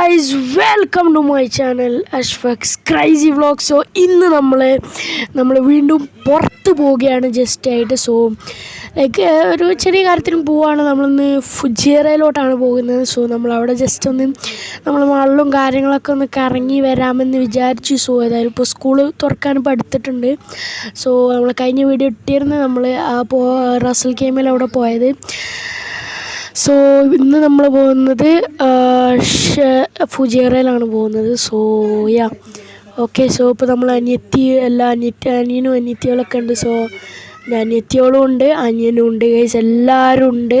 guys, welcome to my channel Ashfaq's Crazy Vlog. So ഇന്ന് നമ്മൾ വീണ്ടും പുറത്ത് പോവുകയാണ് ജസ്റ്റ് ആയിട്ട്. സോ ലൈക്ക് ഒരു ചെറിയ കാര്യത്തിന് പോവുകയാണ്. നമ്മളിന്ന് ഫുജിയറയിലോട്ടാണ് പോകുന്നത്. സോ നമ്മളവിടെ ജസ്റ്റ് ഒന്ന് നമ്മൾ മാളിലും കാര്യങ്ങളൊക്കെ ഒന്ന് കറങ്ങി വരാമെന്ന് വിചാരിച്ചു. സോ ഏതായാലും ഇപ്പോൾ സ്കൂള് തുറക്കാൻ ഇപ്പോൾ അടുത്തിട്ടുണ്ട്. സോ നമ്മൾ കഴിഞ്ഞ വീഡിയോ ഇട്ടിരുന്നു നമ്മൾ റസൽ കെയിമിൽ അവിടെ പോയത്. സോ ഇന്ന് നമ്മൾ പോകുന്നത് ഫുജിയറയിലാണ് പോകുന്നത്. So yeah okay. സോ ഇപ്പോൾ നമ്മൾ അനിയനും അനിയത്തികളൊക്കെ ഉണ്ട്. സോ അനിയത്തിയോളും ഉണ്ട്, അനിയനും ഉണ്ട്, ഗൈസ് എല്ലാവരും ഉണ്ട്.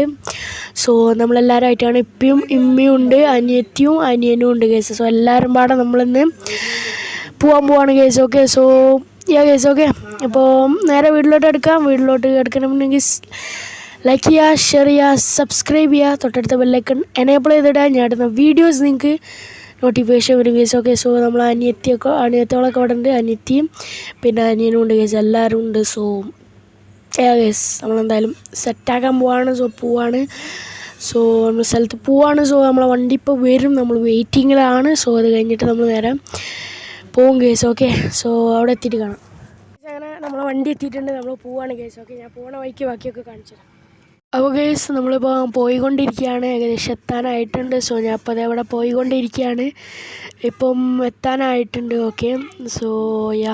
സോ നമ്മളെല്ലാവരുമായിട്ടാണ് ഇപ്പയും ഇമ്മയും ഉണ്ട്, അനിയത്തിയും അനിയനും ഉണ്ട് ഗൈസ്. സോ എല്ലാവരും പാടെ നമ്മളിന്ന് പോവാണ് guys. Okay. So yeah guys. Okay, അപ്പോൾ നേരെ വീട്ടിലോട്ട് എടുക്കണമെന്നുണ്ടെങ്കിൽ ലൈക്ക് ചെയ്യുക, ഷെയർ ചെയ്യുക, സബ്സ്ക്രൈബ് ചെയ്യുക, തൊട്ടടുത്ത ബെല്ലൈക്കൺ എനേബിൾ ചെയ്തിടാൻ ഞാൻ ഇടുന്ന വീഡിയോസ് നിങ്ങൾക്ക് നോട്ടിഫിക്കേഷൻ വരും കേസ്. ഓക്കെ. സോ നമ്മൾ അനിയത്തികളൊക്കെ അവിടെ ഉണ്ട്, അനിയത്തിയും പിന്നെ അനിയനും ഉണ്ട് കേസ്, എല്ലാവരും ഉണ്ട്. സോ കേസ് നമ്മളെന്തായാലും സെറ്റാക്കാൻ പോവാണ്. സോ നമ്മൾ സ്ഥലത്ത് പോവാണ്. സോ നമ്മളെ വണ്ടി ഇപ്പോൾ വരും, നമ്മൾ വെയിറ്റിങ്ങിലാണ്. സോ അത് കഴിഞ്ഞിട്ട് നമ്മൾ നേരെ പോകും കേസ്. ഓക്കെ. സോ അവിടെ എത്തിയിട്ട് കാണാം. അങ്ങനെ നമ്മളെ വണ്ടി എത്തിയിട്ടുണ്ട്, നമ്മൾ പോവാണ് കേസ്. ഓക്കെ, ഞാൻ പോണ വഴിക്ക് ബാക്കിയൊക്കെ കാണിച്ചു തരാം. അപ്പോൾ ഗൈസ് നമ്മളിപ്പോൾ പോയിക്കൊണ്ടിരിക്കുകയാണ്, ഏകദേശം എത്താനായിട്ടുണ്ട്. സോ ഞാൻ അപ്പോൾ അതവിടെ പോയിക്കൊണ്ടിരിക്കുകയാണ്, ഇപ്പം എത്താനായിട്ടുണ്ട്. ഓക്കെ. സോ യാ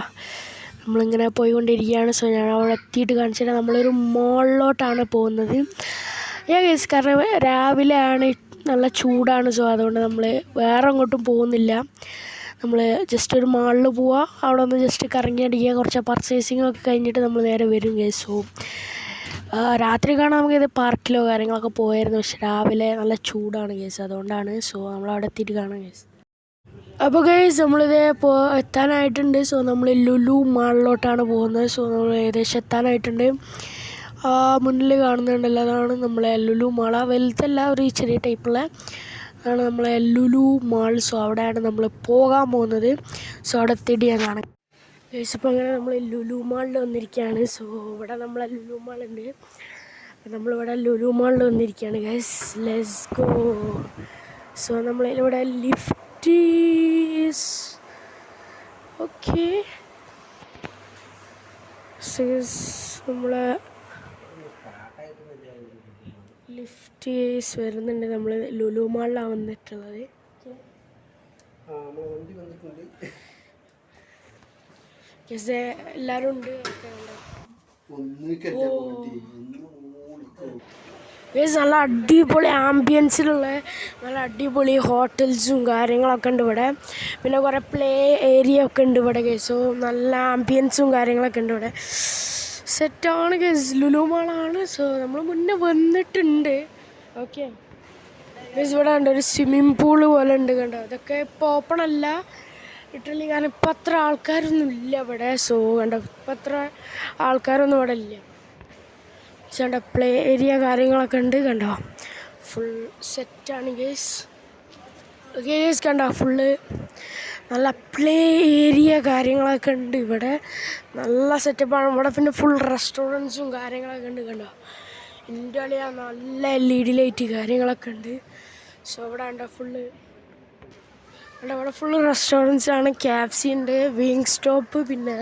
നമ്മളിങ്ങനെ പോയിക്കൊണ്ടിരിക്കുകയാണ്. സോ ഞാൻ അവിടെ എത്തിയിട്ട് കാണിച്ചിട്ട് നമ്മളൊരു മോളിലോട്ടാണ് പോകുന്നത്. ഗൈസ് കാരണം രാവിലെ ആണ്, നല്ല ചൂടാണ്. സോ അതുകൊണ്ട് നമ്മൾ വേറെ അങ്ങോട്ടും പോകുന്നില്ല. നമ്മൾ ജസ്റ്റ് ഒരു മാളിൽ പോവുക, അവിടെ ഒന്ന് ജസ്റ്റ് കറങ്ങി അടിക്കുക, കുറച്ച് പർച്ചേസിങ് ഒക്കെ കഴിഞ്ഞിട്ട് നമ്മൾ നേരെ വരും ഗൈസ്. സോ രാത്രി കാണാൻ നമുക്കിത് പാർക്കിലോ കാര്യങ്ങളൊക്കെ പോയായിരുന്നു, പക്ഷെ രാവിലെ നല്ല ചൂടാണ് കേസ്, അതുകൊണ്ടാണ്. സോ നമ്മളവിടെ എത്തിയിട്ട് കാണാം കേസ്. അപ്പോൾ ഗൈസ് നമ്മളിത് എത്താനായിട്ടുണ്ട്. സോ നമ്മൾ ലുലു മാളിലോട്ടാണ് പോകുന്നത്. സോ നമ്മൾ ഏകദേശം എത്താനായിട്ടുണ്ട്. മുന്നിൽ കാണുന്നുണ്ടല്ലോ, അതാണ് നമ്മളെ ലുലു മാള. വലുതല്ല, ഒരു ചെറിയ ടൈപ്പുള്ള അതാണ് നമ്മളെ ലുലു മാൾ. സോ അവിടെയാണ് നമ്മൾ പോകാൻ പോകുന്നത്. സോ അവിടെ എത്തിയിട്ട് ഞാൻ കാണാം ഗൈസ്. ഇപ്പോൾ അങ്ങനെ നമ്മൾ ലുലു മാളിൽ വന്നിരിക്കുകയാണ്. സോ ഇവിടെ നമ്മളെ ലുലു മാളുണ്ട്, നമ്മളിവിടെ ലുലു മാളിൽ വന്നിരിക്കുകയാണ് ഗൈസ്. Let's go. സോ നമ്മളിവിടെ ലിഫ്റ്റ് ഓക്കെ. നമ്മളെ ലിഫ്റ്റ് വരുന്നുണ്ട്. നമ്മൾ ലുലു മാളിലാണ് വന്നിട്ടുള്ളത്. എല്ലാവരും ഉണ്ട്. നല്ല അടിപൊളി ആംബിയൻസിലുള്ള നല്ല അടിപൊളി ഹോട്ടൽസും കാര്യങ്ങളൊക്കെ ഉണ്ട് ഇവിടെ. പിന്നെ കുറേ പ്ലേ ഏരിയ ഒക്കെ ഉണ്ട് ഇവിടെ കേസ്. സോ നല്ല ആംബിയൻസും കാര്യങ്ങളൊക്കെ ഉണ്ട് ഇവിടെ. സെറ്റാണ് കേസ്, ലുലു മാളാണ്. സോ നമ്മൾ മുന്നേ വന്നിട്ടുണ്ട്. ഓക്കെ കേസ്, ഇവിടെ ഉണ്ട് ഒരു സ്വിമ്മിങ് പൂള് പോലെ ഉണ്ട്, കണ്ടോ. അതൊക്കെ ഇപ്പോൾ ഓപ്പൺ അല്ല ഇട്ടലി, കാരണം ഇപ്പം അത്ര ആൾക്കാരൊന്നും ഇല്ല ഇവിടെ. സോ കണ്ടോ, ഇപ്പം അത്ര ആൾക്കാരൊന്നും ഇവിടെ ഇല്ല. പക്ഷേ കണ്ടോ പ്ലേ ഏരിയ കാര്യങ്ങളൊക്കെ ഉണ്ട്, കണ്ടോ. ഫുൾ സെറ്റാണ് ഗേസ്. ഗേസ് കണ്ടോ, ഫുള്ള് നല്ല പ്ലേ ഏരിയ കാര്യങ്ങളൊക്കെ ഉണ്ട് ഇവിടെ. നല്ല സെറ്റപ്പാണ് ഇവിടെ. പിന്നെ ഫുൾ റെസ്റ്റോറൻറ്റ്സും കാര്യങ്ങളൊക്കെ ഉണ്ട്, കണ്ടോ. ഇന്ത്യയിലെ നല്ല LED ലൈറ്റ് കാര്യങ്ങളൊക്കെ ഉണ്ട്. സോ ഇവിടെ കണ്ടോ ഫുള്ള് ഇവിടെ ഫുള്ള് റെസ്റ്റോറൻറ്റ്സ് ആണ്. KFC ഉണ്ട്, വിങ് സ്റ്റോപ്പ്, പിന്നെ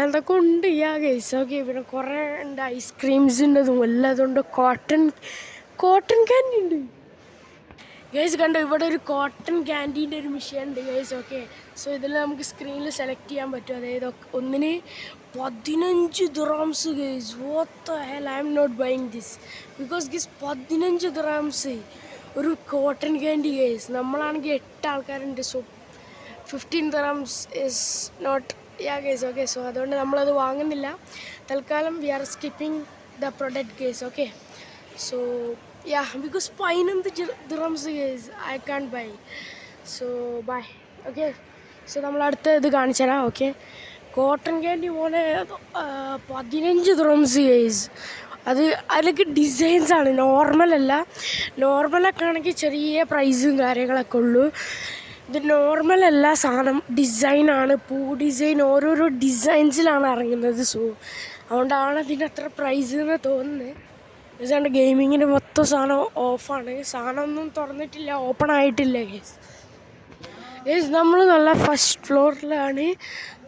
എന്തൊക്കെ ഉണ്ട് ഗൈസ്. ഓക്കെ. പിന്നെ കുറേ ഉണ്ട്, ഐസ്ക്രീംസ് ഉണ്ട്, എല്ലാതും ഉണ്ട്. കോട്ടൺ ക്യാൻഡി ഉണ്ട് ഗൈസ്, കണ്ടോ. ഇവിടെ ഒരു കോട്ടൺ ക്യാൻഡീൻ്റെ ഒരു മെഷീൻ ഉണ്ട് ഗൈസ്. ഓക്കെ. സോ ഇതിൽ നമുക്ക് സ്ക്രീനിൽ സെലക്ട് ചെയ്യാൻ പറ്റും. അതായത് ഒന്നിന് 15 dirhams guys. What the hell, I am not buying this because guys 15 dirhams ഒരു കോട്ടൺ ക്യാൻഡി ഗൈസ്. നമ്മളാണെങ്കിൽ 8 ആൾക്കാരുണ്ട്. So 15 dirhams is not guys. Okay. So അതുകൊണ്ട് നമ്മളത് വാങ്ങുന്നില്ല തൽക്കാലം. We are skipping the product guys. Okay. So because 15 dirhams guys I can buy. So bye. Okay. So നമ്മളടുത്ത ഇത് കാണിച്ചു തരാം. ഓക്കെ. കോട്ടൺ ക്യാൻഡി പോലെ 15 dirhams ഗൈസ്. അതിലൊക്കെ ഡിസൈൻസാണ്, നോർമലല്ല. നോർമലൊക്കെ ആണെങ്കിൽ ചെറിയ പ്രൈസും കാര്യങ്ങളൊക്കെ ഉള്ളൂ. ഇത് നോർമലല്ല സാധനം, ഡിസൈനാണ്. പൂ ഡിസൈൻ, ഓരോരോ ഡിസൈൻസിലാണ് ഇറങ്ങുന്നത്. സോ അതുകൊണ്ടാണ് ഇതിൻ്റെ അത്ര പ്രൈസ് എന്ന് തോന്നുന്നത്. ഇതുകൊണ്ട് ഗെയിമിങ്ങിൻ്റെ മൊത്തം സാധനം ഓഫാണ്. സാധനമൊന്നും തുറന്നിട്ടില്ല, ഓപ്പൺ ആയിട്ടില്ല ഗേസ്. ഗേസ് നമ്മൾ നല്ല ഫസ്റ്റ് ഫ്ലോറിലാണ്.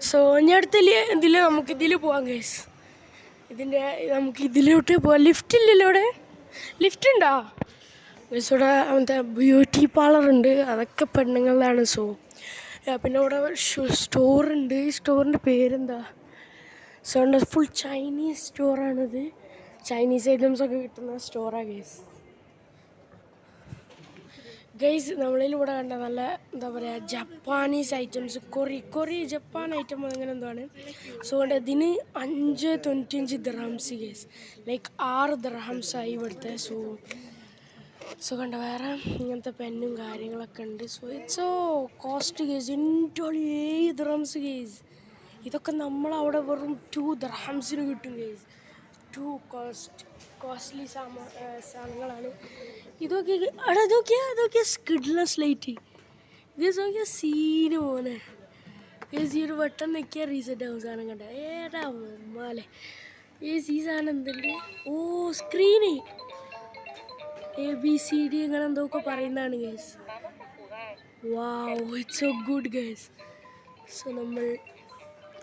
സോ ഇനി അടുത്ത ഇതിൽ നമുക്കിതിൽ പോവാം ഗേസ്. നമുക്ക് ഇതിലോട്ട് പോവാം. ലിഫ്റ്റ് ഇല്ലല്ലോ ഇവിടെ? ലിഫ്റ്റ് ഉണ്ടോ ഗേസ്? ഇവിടെ മറ്റേ ബ്യൂട്ടി പാർലർ ഉണ്ട്, അതൊക്കെ പെണ്ണുങ്ങളിലാണ്. സോ പിന്നെ ഇവിടെ സ്റ്റോറുണ്ട്. സ്റ്റോറിൻ്റെ പേരെന്താ? സോ ഫുൾ ചൈനീസ് സ്റ്റോറാണിത്. ചൈനീസ് ഐറ്റംസൊക്കെ കിട്ടുന്ന സ്റ്റോറാണ് ഗേസ്. ഗൈസ് നമ്മളിലൂടെ കണ്ട നല്ല എന്താ പറയുക ജപ്പാനീസ് ഐറ്റംസ്, കൊറി ജപ്പാൻ ഐറ്റം അങ്ങനെ എന്തോ ആണ്. സോ ഇതിന് 5.95 ദിർഹംസ് ഗേസ്, ലൈക്ക് 6 ദിർഹംസായി ഇവിടുത്തെ. സോ കണ്ട വേറെ ഇങ്ങനത്തെ പെന്നും കാര്യങ്ങളൊക്കെ ഉണ്ട്. So it's cost guys. 7 dirhams guys. ഇതൊക്കെ നമ്മളവിടെ വെറും 2 ദിർഹംസിന് കിട്ടും ഗേസ്. 2 കോസ്റ്റ്ലി സാധനങ്ങളാണ് ഇതൊക്കെ. അവിടെ ഇതൊക്കെയാ സ്കിഡ്ലെസ് ലൈറ്റ്. ഗേസ് നോക്കിയാൽ സീന് പോലെ ഗേസ്. ഈ ഒരു വട്ടം നിൽക്കിയാൽ റീസെറ്റ് ആവും സാധനം കണ്ട. ഏടാ ഉമ്മാലെ ഗേസ്. ഈ സാധനം എന്തുണ്ട്? ഓ സ്ക്രീന് ABCD അങ്ങനെ എന്തൊക്കെ പറയുന്നതാണ് guys. Wow, it's so good guys. So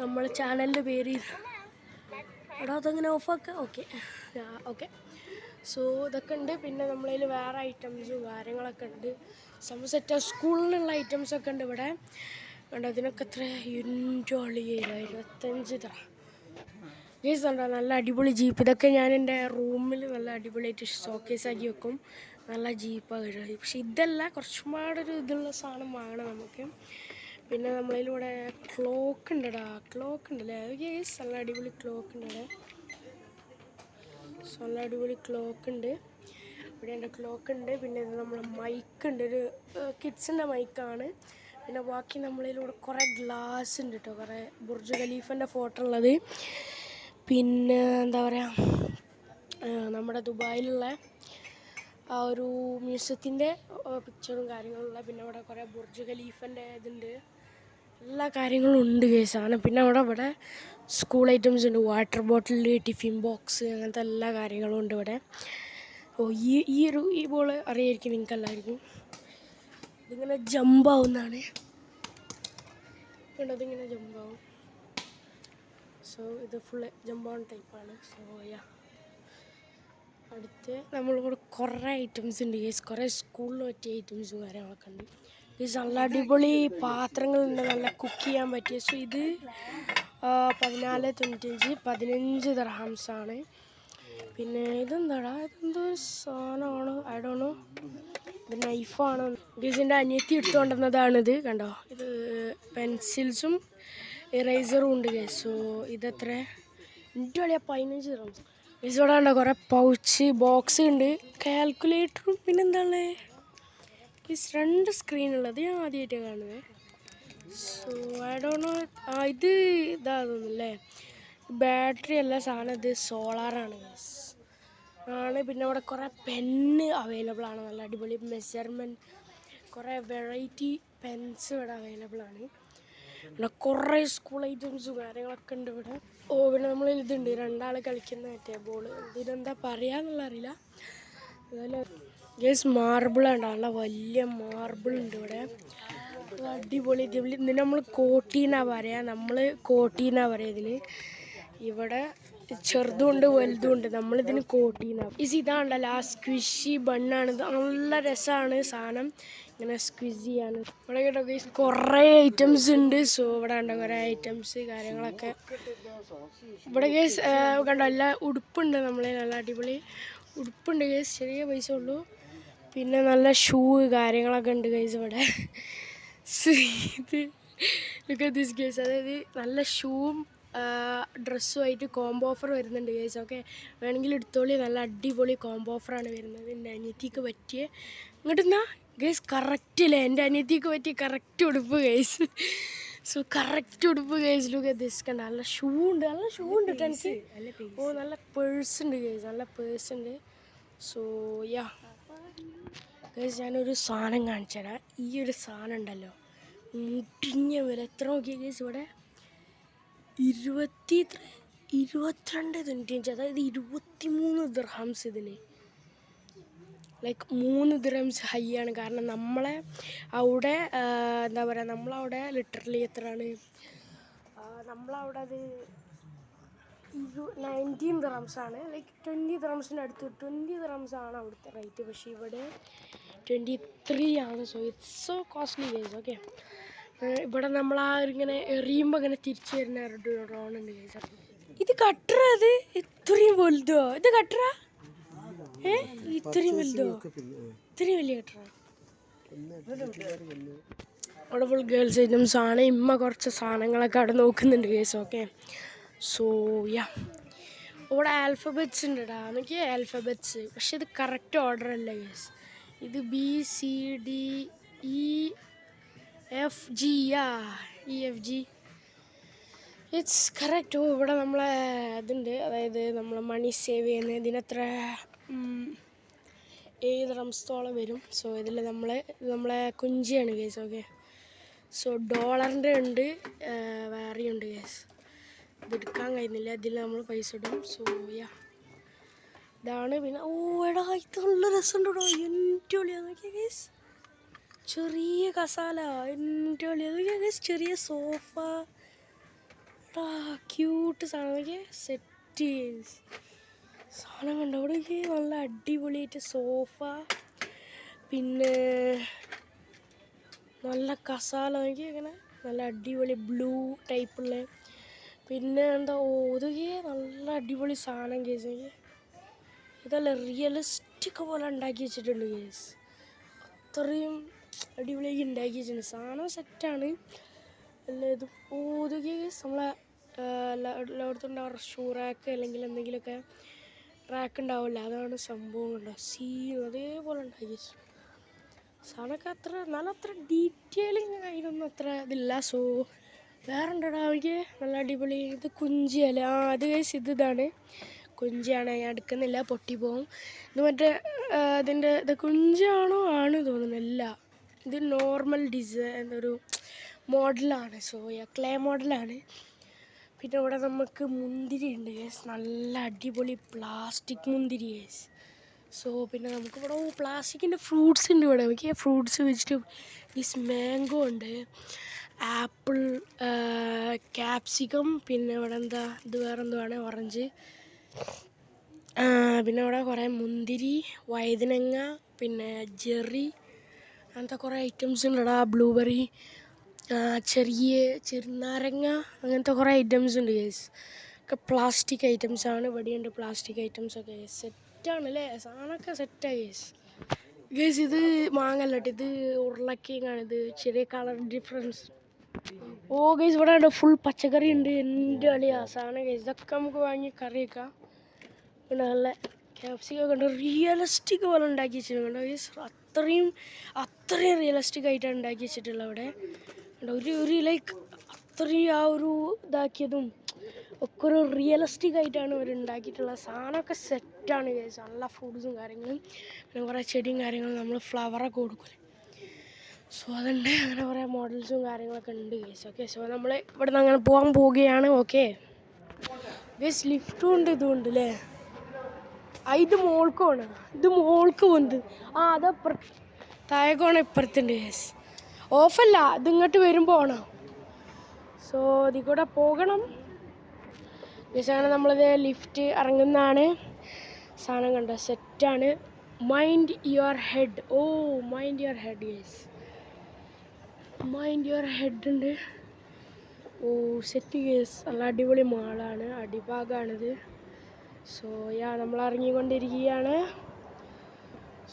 നമ്മളെ ചാനലിൻ്റെ പേര് എടാ അതങ്ങനെ ഓഫാക്കുക. ഓക്കെ. സോ ഇതൊക്കെ ഉണ്ട്. പിന്നെ നമ്മളതിൽ വേറെ ഐറ്റംസും കാര്യങ്ങളൊക്കെ ഉണ്ട്. സെറ്റ് സ്കൂളിലുള്ള ഐറ്റംസൊക്കെ ഉണ്ട് ഇവിടെ. കണ്ടോ ഇതിനൊക്കെ എത്ര? 25 തറ ഗേസ്. ഉണ്ടോ നല്ല അടിപൊളി ജീപ്പ്. ഇതൊക്കെ ഞാൻ എൻ്റെ റൂമിൽ നല്ല അടിപൊളിയായിട്ട് ഷോക്കേസ് ആക്കി വെക്കും. നല്ല ജീപ്പാണ് കഴിയുക. പക്ഷെ ഇതല്ല, കുറച്ചും പാടൊരു ഇതുള്ള സാധനം വാങ്ങണം നമുക്ക്. പിന്നെ നമ്മളതിലൂടെ ക്ലോക്ക് ഉണ്ടല്ലേ ഗേസ്. നല്ല അടിപൊളി ക്ലോക്ക് ഉണ്ട് ഇവിടെ. നല്ല അടിപൊളി ക്ലോക്ക് ഉണ്ട് ഇവിടെ. എൻ്റെ ക്ലോക്ക് ഉണ്ട്. പിന്നെ ഇത് നമ്മളെ മൈക്ക് ഉണ്ട്, ഒരു കിഡ്സിൻ്റെ മൈക്കാണ്. പിന്നെ ബാക്കി നമ്മളതിലൂടെ കുറേ ഗ്ലാസ് ഉണ്ട് കേട്ടോ, കുറേ ബുർജ് ഖലീഫൻ്റെ ഫോട്ടോ ഉള്ളത്. പിന്നെ എന്താ പറയുക നമ്മുടെ ദുബായിലുള്ള ആ ഒരു മ്യൂസിയത്തിൻ്റെ പിക്ചറും കാര്യങ്ങളുള്ള. പിന്നെ അവിടെ കുറേ ബുർജ് ഖലീഫൻ്റെ ഇതുണ്ട്, എല്ലാ കാര്യങ്ങളും ഉണ്ട് കേസാണ്. പിന്നെ ഇവിടെ സ്കൂൾ ഐറ്റംസ് ഉണ്ട്, വാട്ടർ ബോട്ടിൽ, ടിഫിൻ ബോക്സ്, അങ്ങനത്തെ എല്ലാ കാര്യങ്ങളും ഉണ്ട് ഇവിടെ. ഈ ബോൾ അറിയായിരിക്കും നിങ്ങൾക്ക് എല്ലാവർക്കും. ഇതിങ്ങനെ ജമ്പാവുന്നതാണ് കണ്ടോ, ഇതിങ്ങനെ ജമ്പാവും. സോ ഇത് ഫുള്ള് ജമ്പാവുന്ന ടൈപ്പാണ്. സോ അടുത്ത് നമ്മളിവിടെ കുറേ ഐറ്റംസ് ഉണ്ട് കേസ്. കുറേ സ്കൂളിൽ പറ്റിയ ഐറ്റംസും കാര്യങ്ങളൊക്കെ ഉണ്ട്. ഇത് നല്ല അടിപൊളി പാത്രങ്ങളുണ്ട്, നല്ല കുക്ക് ചെയ്യാൻ പറ്റിയ. സോ ഇത് 14.95 15 ദിർഹംസാണ്. പിന്നെ ഇതെന്താടാ? ഇതെന്തോ ഒരു സാധനമാണ്, ഐ ഡോണ്ട് നോ. ഇത് നൈഫാണ്. ഗീസിൻ്റെ അനിയത്തി എടുത്തുകൊണ്ടുവന്നതാണിത്. കണ്ടോ, ഇത് പെൻസിൽസും ഇറേസറും ഉണ്ട് ഗേസ്. സോ ഇതെത്ര? എൻ്റെ വലിയ 15 ദിർഹംസ്. ഗീസ് ഇവിടെ കണ്ടോ കുറേ പൗച്ച് ബോക്സ് ഉണ്ട്, കാൽക്കുലേറ്ററും. പിന്നെന്താണ് ഗീസ് 2 സ്ക്രീനുള്ളത് ഞാൻ ആദ്യമായിട്ട് കാണുന്നത്. So I don't know. ഇത് ഇതാതൊന്നുമല്ലേ, ബാറ്ററി അല്ല സാധനം, ഇത് സോളാറാണ് ഗീസ് ആണ്. പിന്നെ ഇവിടെ കുറേ പെന്ന് അവൈലബിൾ ആണ്, നല്ല അടിപൊളി മെഷർമെൻറ്റ്, കുറേ വെറൈറ്റി പെൻസ് ഇവിടെ അവൈലബിൾ ആണ്. പിന്നെ കുറേ സ്കൂൾ ഐറ്റംസും കാര്യങ്ങളൊക്കെ ഉണ്ട് ഇവിടെ. പിന്നെ നമ്മൾ ഇതുണ്ട് 2 ആൾ കളിക്കുന്ന മറ്റേ ബോൾ, ഇതിനെന്താ പറയാന്നുള്ള അറിയില്ല. അതുപോലെ ഗേസ് മാർബിളുണ്ട്, നല്ല വലിയ മാർബിളുണ്ട് ഇവിടെ, അടിപൊളി. ഇതിന് നമ്മൾ കോട്ടീന്നാണ് പറയുക, ഇതിന്. ഇവിടെ ചെറുതുണ്ട് വലുതുണ്ട്, നമ്മളിതിന് കോട്ടീന്നാണ്. ഇതാണ്ടല്ലോ ആ സ്ക്വിഷി ബണ്ണാണ്. ഇത് നല്ല രസമാണ് സാധനം, ഇങ്ങനെ സ്ക്വിസ് ചെയ്യാണ്. ഇവിടെ കേട്ടോ ഗേസ് കുറേ ഐറ്റംസ് ഉണ്ട്. സോ ഇവിടെ ഉണ്ടോ കുറേ ഐറ്റംസ് കാര്യങ്ങളൊക്കെ. ഇവിടെ ഗേസ് കണ്ടോ എല്ലാ ഉടുപ്പുണ്ട്, നല്ല അടിപൊളി ഉടുപ്പുണ്ട് ഗേസ്. ചെറിയ പൈസ ഉള്ളൂ. പിന്നെ നല്ല ഷൂ കാര്യങ്ങളൊക്കെ ഉണ്ട് ഗേസ് ഇവിടെ. ഇത് ലുക്ക് അറ്റ് ദിസ് ഗേസ്, അതായത് നല്ല ഷൂവും ഡ്രസ്സുമായിട്ട് കോംബോ ഓഫർ വരുന്നുണ്ട് ഗേസ്. ഓക്കെ, വേണമെങ്കിൽ എടുത്തോളി, നല്ല അടിപൊളി കോംബോ ഓഫറാണ് വരുന്നത്. എൻ്റെ അനിയത്തിക്ക് പറ്റിയ ഇങ്ങോട്ടെന്നാ ഗേസ് കറക്റ്റ് അല്ലേ, എൻ്റെ അനിയത്തിക്ക് പറ്റിയ കറക്റ്റ് ഉടുപ്പ് ഗേസ്. സോ കറക്റ്റ് ഉടുപ്പ് ഗേസ്. ലുക്ക് അറ്റ് ദിസ് കണ്ട, നല്ല ഷൂ ഉണ്ട് ടെൻസ്. നല്ല പേഴ്സ് ഉണ്ട് ഗേസ്, നല്ല പേഴ്സ് ഉണ്ട്. സോ ഗേസ് ഞാനൊരു സാധനം കാണിച്ചു തരാം. ഈ ഒരു സാധനം ഉണ്ടല്ലോ, മുട്ടിഞ്ഞ വില എത്ര നോക്കിയ ഗേസ് ഇവിടെ? 23 22.95, അതായത് 23 ദിർഹംസ് ഇതിന്. ലൈക്ക് 3 ദിർഹംസ് ഹൈ ആണ്. കാരണം നമ്മളെ അവിടെ എന്താ പറയുക, നമ്മളവിടെ ലിറ്ററലി എത്രയാണ്, നമ്മളവിടെ അത് 19 ദിർഹംസാണ്. ലൈക്ക് 20 ദിർഹംസിന് അടുത്ത് 20 ദിർഹംസാണ് അവിടുത്തെ റേറ്റ്. പക്ഷേ ഇവിടെ 23 ആണ്. So it's so costly guys. Okay, ഇവിടെ നമ്മൾ ഇങ്ങനെ എറിയുമ്പോൾ ഇങ്ങനെ തിരിച്ചു വരുന്ന ഡ്രോൺ ഉണ്ട് ഗൈസ്. ഇത് കട്ടറ, അത് ഇത്രയും വലുതോ? ഇത് കട്ടറ? ഇത്രയും വലുതോ? ഇത്രയും വലിയ കട്ടറ? അവിടെ ഫുൾ ഗേൾസ് ഐറ്റംസ് ആണ്. ഇമ്മ കുറച്ച് സാധനങ്ങളൊക്കെ അവിടെ നോക്കുന്നുണ്ട് ഗൈസ്. ഓക്കെ, സോ യാ, ഇവിടെ ആൽഫബറ്റ്സ് ഉണ്ട് കേട്ടോ. എനിക്ക് ആൽഫബറ്റ്സ്, പക്ഷെ ഇത് കറക്റ്റ് ഓർഡർ അല്ല ഗൈസ്. ഇത് BCDEFG, EFG, ഇറ്റ്സ് കറക്റ്റ്. ഇവിടെ നമ്മളെ ഇതുണ്ട്, അതായത് നമ്മൾ മണി സേവ് ചെയ്യുന്ന ഇതിനെത്ര 7 ദിർഹംസോളം വരും. സോ ഇതിൽ നമ്മളെ കുഞ്ചിയാണ് ഗൈസ്. ഓക്കെ, സോ ഡോളറിൻ്റെ ഉണ്ട്, വേറെയുണ്ട് ഗൈസ്. ഇതെടുക്കാൻ കഴിയുന്നില്ല, ഇതിൽ നമ്മൾ പൈസ ഇടും. സോ യാ, ഇതാണ്. പിന്നെ എടാ ഇത് നല്ല രസമുണ്ട് കേട്ടോ. എൻ്റെ ഒളിയാ നോക്കിയാൽ ഗൈസ്, ചെറിയ കസാല, എൻ്റെ ഒളിയാ നോക്കിയാൽ ഗൈസ്, ചെറിയ സോഫ, എടാ ക്യൂട്ട് സാധനം നോക്കിയാൽ. സെറ്റ് സാധനം കണ്ടോ അവിടെ? നല്ല അടിപൊളിയായിട്ട് സോഫ, പിന്നെ നല്ല കസാല നോക്കി, ഇങ്ങനെ നല്ല അടിപൊളി ബ്ലൂ ടൈപ്പുള്ള. പിന്നെ എന്താ ഒതുകെ നല്ല അടിപൊളി സാധനം കേസ്. ഇതല്ല റിയലിസ്റ്റിക് പോലെ ഉണ്ടാക്കി വെച്ചിട്ടുണ്ട് കേസ്. അത്രയും അടിപൊളിയാക്കി ഉണ്ടാക്കി വെച്ചിട്ടുണ്ട്. സാധനം സെറ്റാണ്. അല്ല ഇത് ഒതുകെ കേസ് നമ്മളെ എല്ലായിടത്തും ഉണ്ടാവുക ഷൂ റാക്ക് അല്ലെങ്കിൽ എന്തെങ്കിലുമൊക്കെ റാക്ക് ഉണ്ടാവില്ല, അതാണ് സംഭവം. കണ്ടോ അതേപോലെ ഉണ്ടാക്കി വെച്ചിട്ടുണ്ട്. സാധനമൊക്കെ അത്ര ഡീറ്റെയിലിങ് അതിനൊന്നും അത്ര ഇതില്ല. സോ വേറെ ഉണ്ടോടാ എനിക്ക് നല്ല അടിപൊളി. ഇത് കുഞ്ചിയല്ല, അത് കേസ് ഇതാണ് കുഞ്ചിയാണ്. ഞാൻ എടുക്കുന്നില്ല, പൊട്ടിപ്പോവും. ഇത് മറ്റേ ഇത് കുഞ്ചിയാണോ ആണ് തോന്നുന്നില്ല. ഇത് നോർമൽ ഡിസൈൻ ഒരു മോഡലാണ്. സോ ക്ലേ മോഡലാണ്. പിന്നെ ഇവിടെ നമുക്ക് മുന്തിരി ഉണ്ട് കേസ്, നല്ല അടിപൊളി പ്ലാസ്റ്റിക് മുന്തിരി കേസ്. സോ പിന്നെ നമുക്കിവിടെ പ്ലാസ്റ്റിക്കിൻ്റെ ഫ്രൂട്ട്സ് ഉണ്ട്. ഇവിടെ നമുക്ക് ഫ്രൂട്ട്സ് വെച്ചിട്ട് മാംഗോ ഉണ്ട്, ആപ്പിൾ, ക്യാപ്സിക്കം, പിന്നെ ഇവിടെ ഇത് വേറെ എന്തുവാണ്, ഓറഞ്ച്. പിന്നെ ഇവിടെ കുറേ മുന്തിരി, വഴുതനങ്ങ, പിന്നെ ജെറി, അങ്ങനത്തെ കുറേ ഐറ്റംസ് ഉണ്ടടാ. ബ്ലൂബെറി, ചെറുനാരങ്ങ, അങ്ങനത്തെ കുറേ ഐറ്റംസ് ഉണ്ട് കേസ്. ഒക്കെ പ്ലാസ്റ്റിക് ഐറ്റംസാണ്. ഇവിടെയുണ്ട് പ്ലാസ്റ്റിക് ഐറ്റംസൊക്കെ. സെറ്റാണ് അല്ലേ, സാധനമൊക്കെ സെറ്റായി കേസ്. ഗേസ് ഇത് മാങ്ങല്ല കേട്ടോ, ഇത് ഉരുളക്കിഴങ്ങാണ്. ഇത് ചെറിയ കളർ ഡിഫറൻസ്. ഗേസ് ഇവിടെ ഉണ്ട് ഫുൾ പച്ചക്കറി ഉണ്ട്. എൻ്റെ അളിയാ സാധനം ഗേസ്. ഇതൊക്കെ നമുക്ക് വാങ്ങി കറി വെക്കാം. പിന്നെ നല്ല ക്യാപ്സിക്കൊക്കെ ഉണ്ട്. റിയലിസ്റ്റിക് പോലെ ഉണ്ടാക്കി വെച്ചിട്ടുണ്ട് ഗേസ്. അത്രയും റിയലിസ്റ്റിക് ആയിട്ടാണ് ഉണ്ടാക്കി വെച്ചിട്ടുള്ളത് അവിടെ. ഒരു ലൈക്ക് അത്രയും ആ ഒരു ഇതാക്കിയതും ഒക്കെ ഒരു റിയലിസ്റ്റിക് ആയിട്ടാണ് അവർ ഉണ്ടാക്കിയിട്ടുള്ളത്. സാധനമൊക്കെ സെറ്റാണ് ഗൈസ്. നല്ല ഫ്രൂട്ട്സും കാര്യങ്ങളും, പിന്നെ കുറേ ചെടിയും കാര്യങ്ങളും, നമ്മൾ ഫ്ലവറൊക്കെ കൊടുക്കും. സോ അതുണ്ട്, അങ്ങനെ കുറേ മോഡൽസും കാര്യങ്ങളൊക്കെ ഉണ്ട് ഗൈസ്. ഓക്കെ, സോ നമ്മൾ ഇവിടെ നിന്ന് അങ്ങനെ പോകാൻ പോവുകയാണ്. ഓക്കെ ഗൈസ്, ലിഫ്റ്റും ഉണ്ട്, ഇതും ഉണ്ട് അല്ലേ. ഇത് മോൾക്കാണ്, ഇത് മോൾക്ക് വന്ന് അതപ്പുറത്ത് താഴേക്കോണം, ഇപ്പുറത്തുണ്ട് ഗൈസ്. ഓഫല്ല, ഇതിങ്ങോട്ട് വരുമ്പോൾ ആണോ. സോ ഇതിൽ കൂടെ പോകണം ഗൈസ്. അങ്ങനെ നമ്മളിത് ലിഫ്റ്റ് ഇറങ്ങുന്നതാണ്. സാധനം കണ്ടോ, സെറ്റാണ്. Mind your head. Mind your head guys, mind your head ഉണ്ട്. Set guys. നല്ല അടിപൊളി മാളാണ്, അടിഭാഗമാണിത്. സോ നമ്മൾ ഇറങ്ങിക്കൊണ്ടിരിക്കുകയാണ്.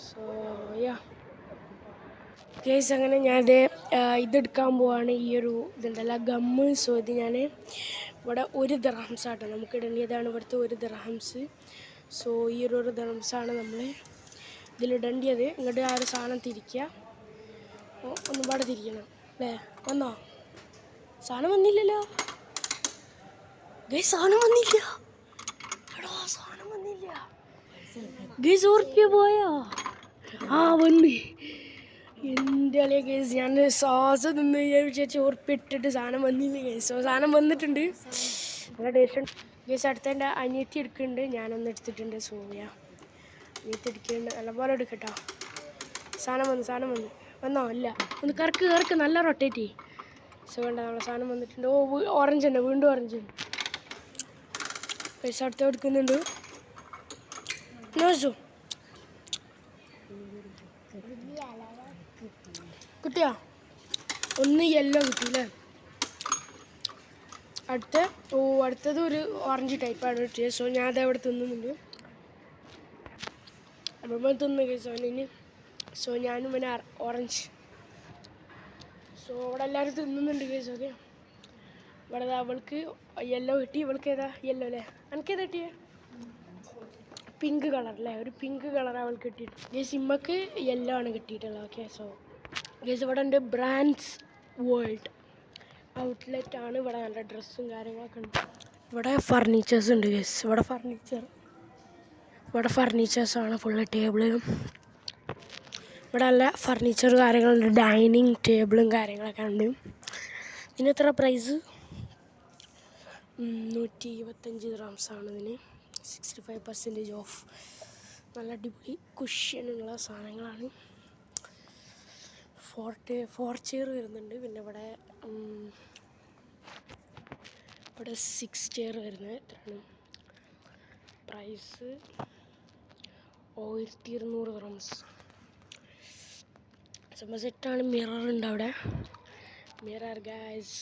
സോ ഗൈസ്, അങ്ങനെ ഞാനത് ഇതെടുക്കാൻ പോവാണ്. ഈ ഒരു ഇതുണ്ടല്ല ഗമ്മ്. സോ ഇത് ഞാൻ ഇവിടെ 1 ദിർഹംസ് ആട്ടോ നമുക്ക് ഇടേണ്ടതാണ്. ഇവിടുത്തെ 1 ദിർഹംസ്. സോ ഈ ഒരു ദിർഹംസാണ് നമ്മൾ ഇതിലിടേണ്ടത്. ഇങ്ങോട്ട് ആ ഒരു സാധനം തിരിക്കുക, ഒന്നുപാടെ തിരിക്കണം അല്ലേ. വന്നോ? സാധനം വന്നില്ലല്ലോ ഗൈസ്, സാധനം വന്നില്ല. സാധനം വന്നില്ല ഗൈസ്. ഉറുപ്പ്യ പോയോ? വന്നു. എൻ്റെ അളിയ കേസ്, ഞാൻ സോസ് നിന്ന് വിചാരിച്ച് ഉറപ്പിട്ടിട്ട് സാധനം വന്നില്ല കേസ്. സാധനം വന്നിട്ടുണ്ട്. നല്ല ടേസ്റ്റ്. ഗേസ് അടുത്ത എൻ്റെ അനിയത്തി എടുക്കുന്നുണ്ട്, ഞാനൊന്ന് എടുത്തിട്ടുണ്ട്. സോയ അനിയത്തി എടുക്കുന്നുണ്ട്, നല്ലപോലെ എടുക്കട്ടോ. സാധനം വന്നു വന്നോ? ഇല്ല, ഒന്ന് കറക്ക് നല്ല റൊട്ടേറ്റ് ചെയ്യും. സോ വേണ്ട, നമ്മളെ സാധനം വന്നിട്ടുണ്ട്. ഓറഞ്ച് തന്നെ, വീണ്ടും ഓറഞ്ച് ഉണ്ട്. പൈസ അടുത്ത് എടുക്കുന്നുണ്ട്. നോസു കിട്ടിയോ? ഒന്ന് യെല്ലോ കിട്ടിയില്ലേ? അടുത്തത് ഒരു ഓറഞ്ച് ടൈപ്പാണ് കിട്ടിയത്. സോ ഞാൻ അതവിടെ തിന്നുന്നുണ്ട്. അപ്പം തിന്നു സോനിന്. സോ ഞാനും പിന്നെ ഓറഞ്ച്. സോ അവിടെ എല്ലാവരും തിന്നുന്നുണ്ട് കേസ്. ഓക്കെ, ഇവിടെ അവൾക്ക് യെല്ലോ കിട്ടി. ഇവൾക്ക് ഏതാ? യെല്ലോ അല്ലേ? എനിക്കേതാ കിട്ടിയേ? പിങ്ക് കളർ അല്ലേ? ഒരു പിങ്ക് കളർ അവൾക്ക് കിട്ടിയിട്ട്. ഗേസ് ഇമ്മക്ക് യെല്ലോ ആണ് കിട്ടിയിട്ടുള്ളത്. ഓക്കെ, സോ ഗേസ് ഇവിടെ ഉണ്ട് ബ്രാൻഡ്സ് വേൾഡ് ഔട്ട്ലെറ്റ് ആണ്. ഇവിടെ നല്ല ഡ്രസ്സും കാര്യങ്ങളൊക്കെ ഉണ്ട്. ഇവിടെ ഫർണിച്ചേഴ്സ് ഉണ്ട് ഗേസ്. ഇവിടെ ഫർണിച്ചേഴ്സാണ് ഫുള്ള്. ടേബിളും ഇവിടെ നല്ല ഫർണിച്ചർ കാര്യങ്ങളുണ്ട്. ഡൈനിങ് ടേബിളും കാര്യങ്ങളൊക്കെ ഉണ്ട്. ഇതിന് എത്ര പ്രൈസ്? 125 ദിർഹംസാണ് ഇതിന്. 65% ഓഫ്. നല്ല അടിപൊളി കുഷ്യനുള്ള സാധനങ്ങളാണ്. 4 ചെയർ വരുന്നുണ്ട്. പിന്നെ ഇവിടെ 6 ചെയർ വരുന്നത്. എത്രയാണ് പ്രൈസ്? 1200 ദിർഹംസ്. സംഭവം സെറ്റാണ്. മിററുണ്ട് അവിടെ. Mirror guys.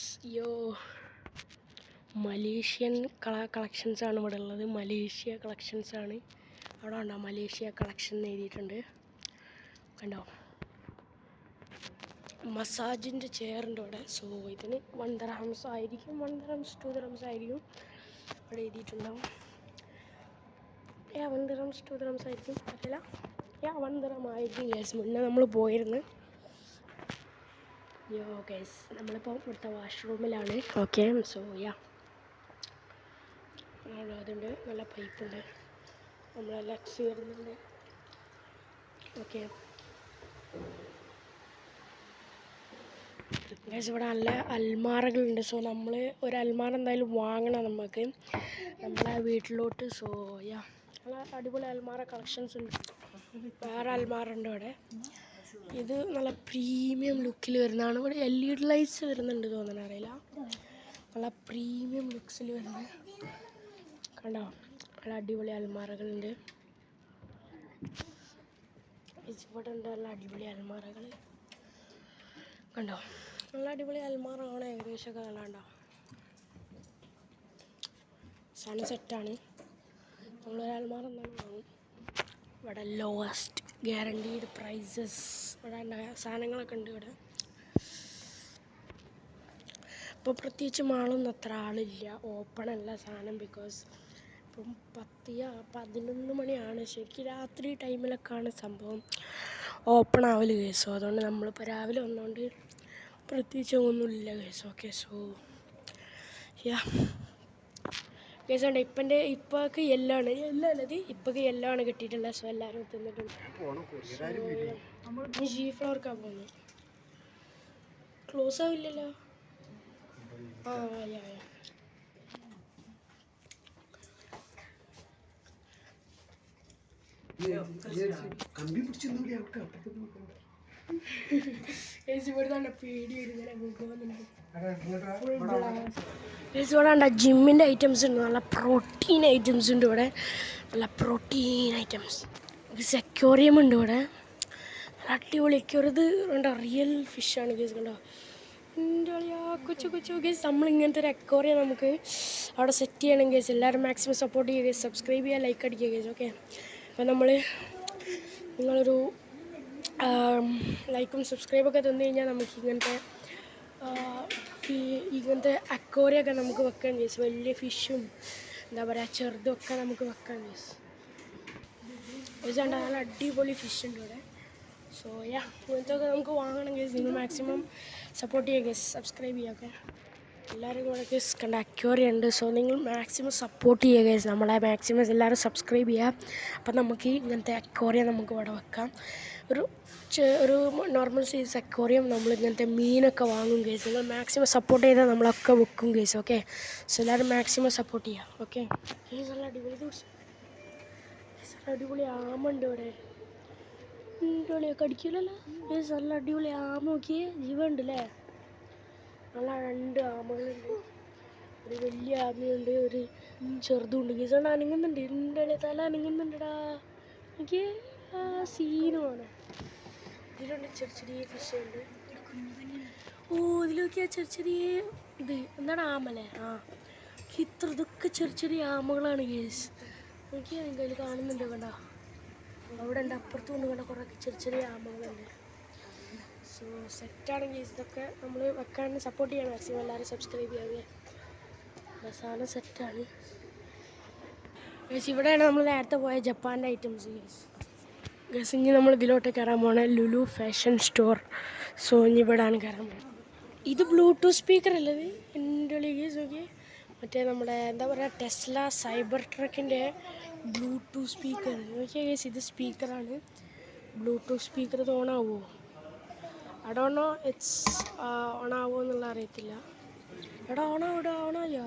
മലേഷ്യൻ കളക്ഷൻസാണ് ഇവിടെ ഉള്ളത്. മലേഷ്യ കളക്ഷൻസാണ്. അവിടെ ഉണ്ടോ മലേഷ്യ കളക്ഷൻ എന്ന് എഴുതിയിട്ടുണ്ട്, കണ്ടോ? മസാജിൻ്റെ ചെയറുണ്ട് ഇവിടെ. സോ ഇതിന് 1 ദിർഹംസ് ആയിരിക്കും. 1 ദിർഹംസ് 2 ദിർഹംസ് ആയിരിക്കും ഇവിടെ എഴുതിയിട്ടുണ്ടാവും. 1 ദിർഹംസ് 2 ദിർഹംസ് ആയിരിക്കും. പറ്റില്ല, 1 ദിർഹം ആയിരിക്കും ഗൈസ്. മുന്നേ നമ്മൾ പോയിരുന്നു. ഗൈസ് നമ്മളിപ്പോൾ ഇവിടുത്തെ വാഷ്റൂമിലാണ്. ഓക്കെ, സോ അതുണ്ട്. നല്ല പൈപ്പുണ്ട്. നമ്മളെല്ലാം ചേർന്നുണ്ട്. ഓക്കെ ഗൈസ് ഇവിടെ നല്ല അൽമാറകളുണ്ട്. സോ നമ്മൾ ഒരു അൽമാറ എന്തായാലും വാങ്ങണം നമുക്ക് നമ്മളെ വീട്ടിലോട്ട്. സോ നല്ല അടിപൊളി അൽമാറ കളക്ഷൻസ് ഉണ്ട്. വേറെ അൽമാറ ഉണ്ട് ഇവിടെ. ഇത് നല്ല പ്രീമിയം ലുക്കിൽ വരുന്നതാണ്. ഇവിടെ LED ലൈറ്റ്സ് വരുന്നുണ്ട് തോന്നണ, അറിയില്ല. നല്ല പ്രീമിയം ലുക്സിൽ വരുന്നത് കണ്ടോ? നല്ല അടിപൊളി അൽമാറകളുണ്ട്. ഇവിടെ ഉണ്ട് നല്ല അടിപൊളി അൽമാറകൾ കണ്ടോ? നല്ല അടിപൊളി അൽമാറ ആണ്. ഏകദേശമൊക്കെ നല്ലണ്ടോ? സാധനം സെറ്റാണ്. നമ്മളൊരു അൽമാറ എന്താണ് വാങ്ങും. ഇവിടെ ലോവസ്റ്റ് ഗ്യാരണ്ടീഡ് പ്രൈസസ് ഇവിടെ സാധനങ്ങളൊക്കെ ഉണ്ട് ഇവിടെ. ഇപ്പോൾ പ്രത്യേകിച്ച് മാളൊന്നും അത്ര ആളില്ല. ഓപ്പൺ അല്ല സാധനം. ബിക്കോസ് ഇപ്പം 11 മണിയാണ്. ശരിക്കും രാത്രി ടൈമിലൊക്കെയാണ് സംഭവം ഓപ്പൺ ആവല് കേസോ. അതുകൊണ്ട് നമ്മളിപ്പോൾ രാവിലെ വന്നുകൊണ്ട് പ്രത്യേകിച്ച് ഒന്നുമില്ല കേസോ. ഓക്കെ, സോ കേസ് ഉണ്ട്. ഇപ്പൊക്ക് യെല്ലോ ആണ്. ഇപ്പൊക്ക് യെല്ലോ ആണ് കിട്ടിയിട്ടുള്ളത്. സോ എല്ലാവരും തിന്നിട്ടുണ്ട്. ജി ഫ്ലോർക്കാണ് പോകുന്നത്. ക്ലോസ് ആവില്ലല്ലോ. ജിമ്മിൻ്റെ ഐറ്റംസ് ഉണ്ട്. നല്ല പ്രോട്ടീൻ ഐറ്റംസ് ഉണ്ട് ഇവിടെ. നല്ല പ്രോട്ടീൻ ഐറ്റംസ്. അക്വേറിയം ഉണ്ട് ഇവിടെ. നല്ല അടിപൊളി അക്വേറിയം. ഇത് കണ്ടോ? റിയൽ ഫിഷാണ് കേസ്. കണ്ടോ? കൊച്ചു കേസ്. നമ്മളിങ്ങനത്തെ ഒരു അക്വേറിയം നമുക്ക് അവിടെ സെറ്റ് ചെയ്യണം കേസ്. എല്ലാവരും മാക്സിമം സപ്പോർട്ട് ചെയ്യുക കേസ്. സബ്സ്ക്രൈബ് ചെയ്യുക, ലൈക്ക് അടിക്കുക കേസ്. ഓക്കെ, അപ്പോൾ നിങ്ങളൊരു ലൈക്കും സബ്സ്ക്രൈബൊക്കെ തന്നു കഴിഞ്ഞാൽ നമുക്ക് ഇങ്ങനത്തെ അക്വേറിയമൊക്കെ നമുക്ക് വെക്കാം കേസ്. വലിയ ഫിഷും എന്താ പറയുക ചെറുതൊക്കെ നമുക്ക് വെക്കാം കേസ്. നല്ല അടിപൊളി ഫിഷ് ഉണ്ട് ഇവിടെ. സോ ഇങ്ങനത്തെ ഒക്കെ നമുക്ക് വാങ്ങണം കേസ്. നിങ്ങൾ മാക്സിമം സപ്പോർട്ട് ചെയ്യുക കേസ്. സബ്സ്ക്രൈബ് ചെയ്യുക. ഓക്കെ, എല്ലാവരും കൂടെ കേസ് കണ്ട അക്വേറിയം ഉണ്ട്. സോ നിങ്ങൾ മാക്സിമം സപ്പോർട്ട് ചെയ്യുക കേസ്. നമ്മളെ മാക്സിമം എല്ലാവരും സബ്സ്ക്രൈബ് ചെയ്യുക. അപ്പം നമുക്ക് ഇങ്ങനത്തെ അക്വേറിയം നമുക്ക് ഇവിടെ വെക്കാം. ഒരു നോർമൽ സൈസ് അക്വേറിയം നമ്മൾ ഇങ്ങനത്തെ മീനൊക്കെ വാങ്ങും കേസ്. നിങ്ങൾ മാക്സിമം സപ്പോർട്ട് ചെയ്താൽ നമ്മളൊക്കെ വെക്കും കേസ്. ഓക്കെ, സോ എല്ലാവരും മാക്സിമം സപ്പോർട്ട് ചെയ്യാം. ഓക്കെ, നല്ല അടിപൊളി അടിപൊളി ആമുണ്ട് ഇവിടെ. അടിപൊളിയൊക്കെ അടിക്കില്ലല്ലോ കേസ്. നല്ല അടിപൊളി ആമ നോക്കിയേ, ജീവനുണ്ട് അല്ലേ. നല്ല 2 ആമകളുണ്ട്. ഒരു വലിയ ആമയുണ്ട്, ഒരു ചെറുതുണ്ട് കേസ്. കൊണ്ട് അനങ്ങുന്നുണ്ട്. എൻ്റെ തല അനങ്ങുന്നുണ്ടടാ. എനിക്ക് സീനുമാണ്. ഇതിലുണ്ട് ചെറിയ ഫിഷ് ഉണ്ട്. ഓ, ഇതിൽ നോക്കിയാൽ ചെറിയ ഇത് എന്താണ് ആമല്ലേ? ഇതൊക്കെ ചെറിയ ആമകളാണ് കേസ്. നോക്കിയാൽ നിങ്ങൾക്ക് അതിൽ കാണുന്നുണ്ട് കണ്ട. അവിടെ ഉണ്ട്, അപ്പുറത്തും കൊണ്ട് കണ്ട കുറേ ചെറിയ ആമകളുണ്ട്. സോ സെറ്റാണ് കേസ്. ഇതൊക്കെ നമ്മൾ വെക്കാൻ സപ്പോർട്ട് ചെയ്യണം മാക്സിമം. എല്ലാവരും സബ്സ്ക്രൈബ് ചെയ്യാതെ. സാധനം സെറ്റാണ് കേസ്. ഇവിടെയാണ് നമ്മൾ നേരത്തെ പോയ ജപ്പാൻ്റെ ഐറ്റംസ് കേസ്. ഗസ് ഇനി നമ്മൾ ഇതിലോട്ട് കയറാൻ പോകണേ ലുലു ഫാഷൻ സ്റ്റോർ. സോ ഇനി ഇവിടെയാണ് കയറാൻ പോകുന്നത്. ഇത് ബ്ലൂടൂത്ത് സ്പീക്കർ അല്ലത്. എൻ്റെ കേസ് നോക്കി, മറ്റേ നമ്മുടെ എന്താ പറയുക, ടെസ്ല സൈബർ ട്രക്കിൻ്റെ ബ്ലൂടൂത്ത് സ്പീക്കർ നോക്കിയാൽ കേസ്. ഇത് സ്പീക്കറാണ്, ബ്ലൂടൂത്ത് സ്പീക്കർ. ഇത് ഓണാവുമോ? ഐ ഡോണ്ട് നോ ഇറ്റ്സ് ഓണാവുമോ എന്നുള്ള അറിയത്തില്ല. എടാ ഓണായോ?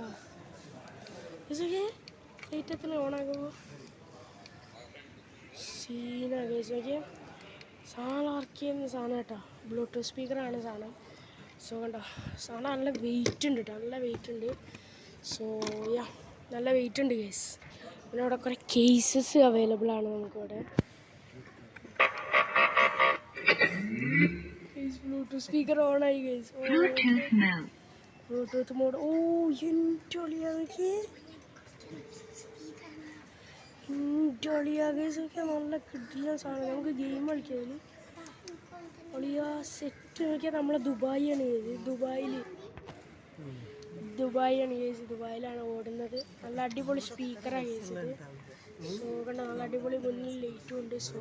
ഓക്കെ, ലൈറ്റത്തിന് ഓണാകുമോ? സീനാ കേസ്. നോക്കിയാൽ സാധനം ഇറക്കിയെന്ന് സാധനം കേട്ടോ. ബ്ലൂടൂത്ത് സ്പീക്കറാണ് സാധനം. സോ കണ്ടോ, സാധനം നല്ല വെയിറ്റ് ഉണ്ട് കേട്ടോ, നല്ല വെയിറ്റ് ഉണ്ട്. സോ നല്ല വെയിറ്റ് ഉണ്ട് കേസ്. പിന്നെ അവിടെ കുറേ കേസസ് അവൈലബിൾ ആണ് നമുക്കിവിടെ. ബ്ലൂടൂത്ത് സ്പീക്കർ ഓണായി കേസ്. Bluetooth mode. ഓ എൻറ്റൊളിയാക്കി കേസൊക്കെ നല്ല കിട്ടില്ല സാധനം. നമുക്ക് ഗെയിം കളിക്കാം. ഒളിയാ സെറ്റ് നോക്കിയാൽ നമ്മളെ ദുബായിയാണ് കേസ്. ദുബായിയാണ് കേസ്. ദുബായിലാണ് ഓടുന്നത്. നല്ല അടിപൊളി സ്പീക്കറാണ് കേസ് ഇത്. സോ കണ്ട നല്ല അടിപൊളി, മുന്നിൽ ലൈറ്റും ഉണ്ട്. So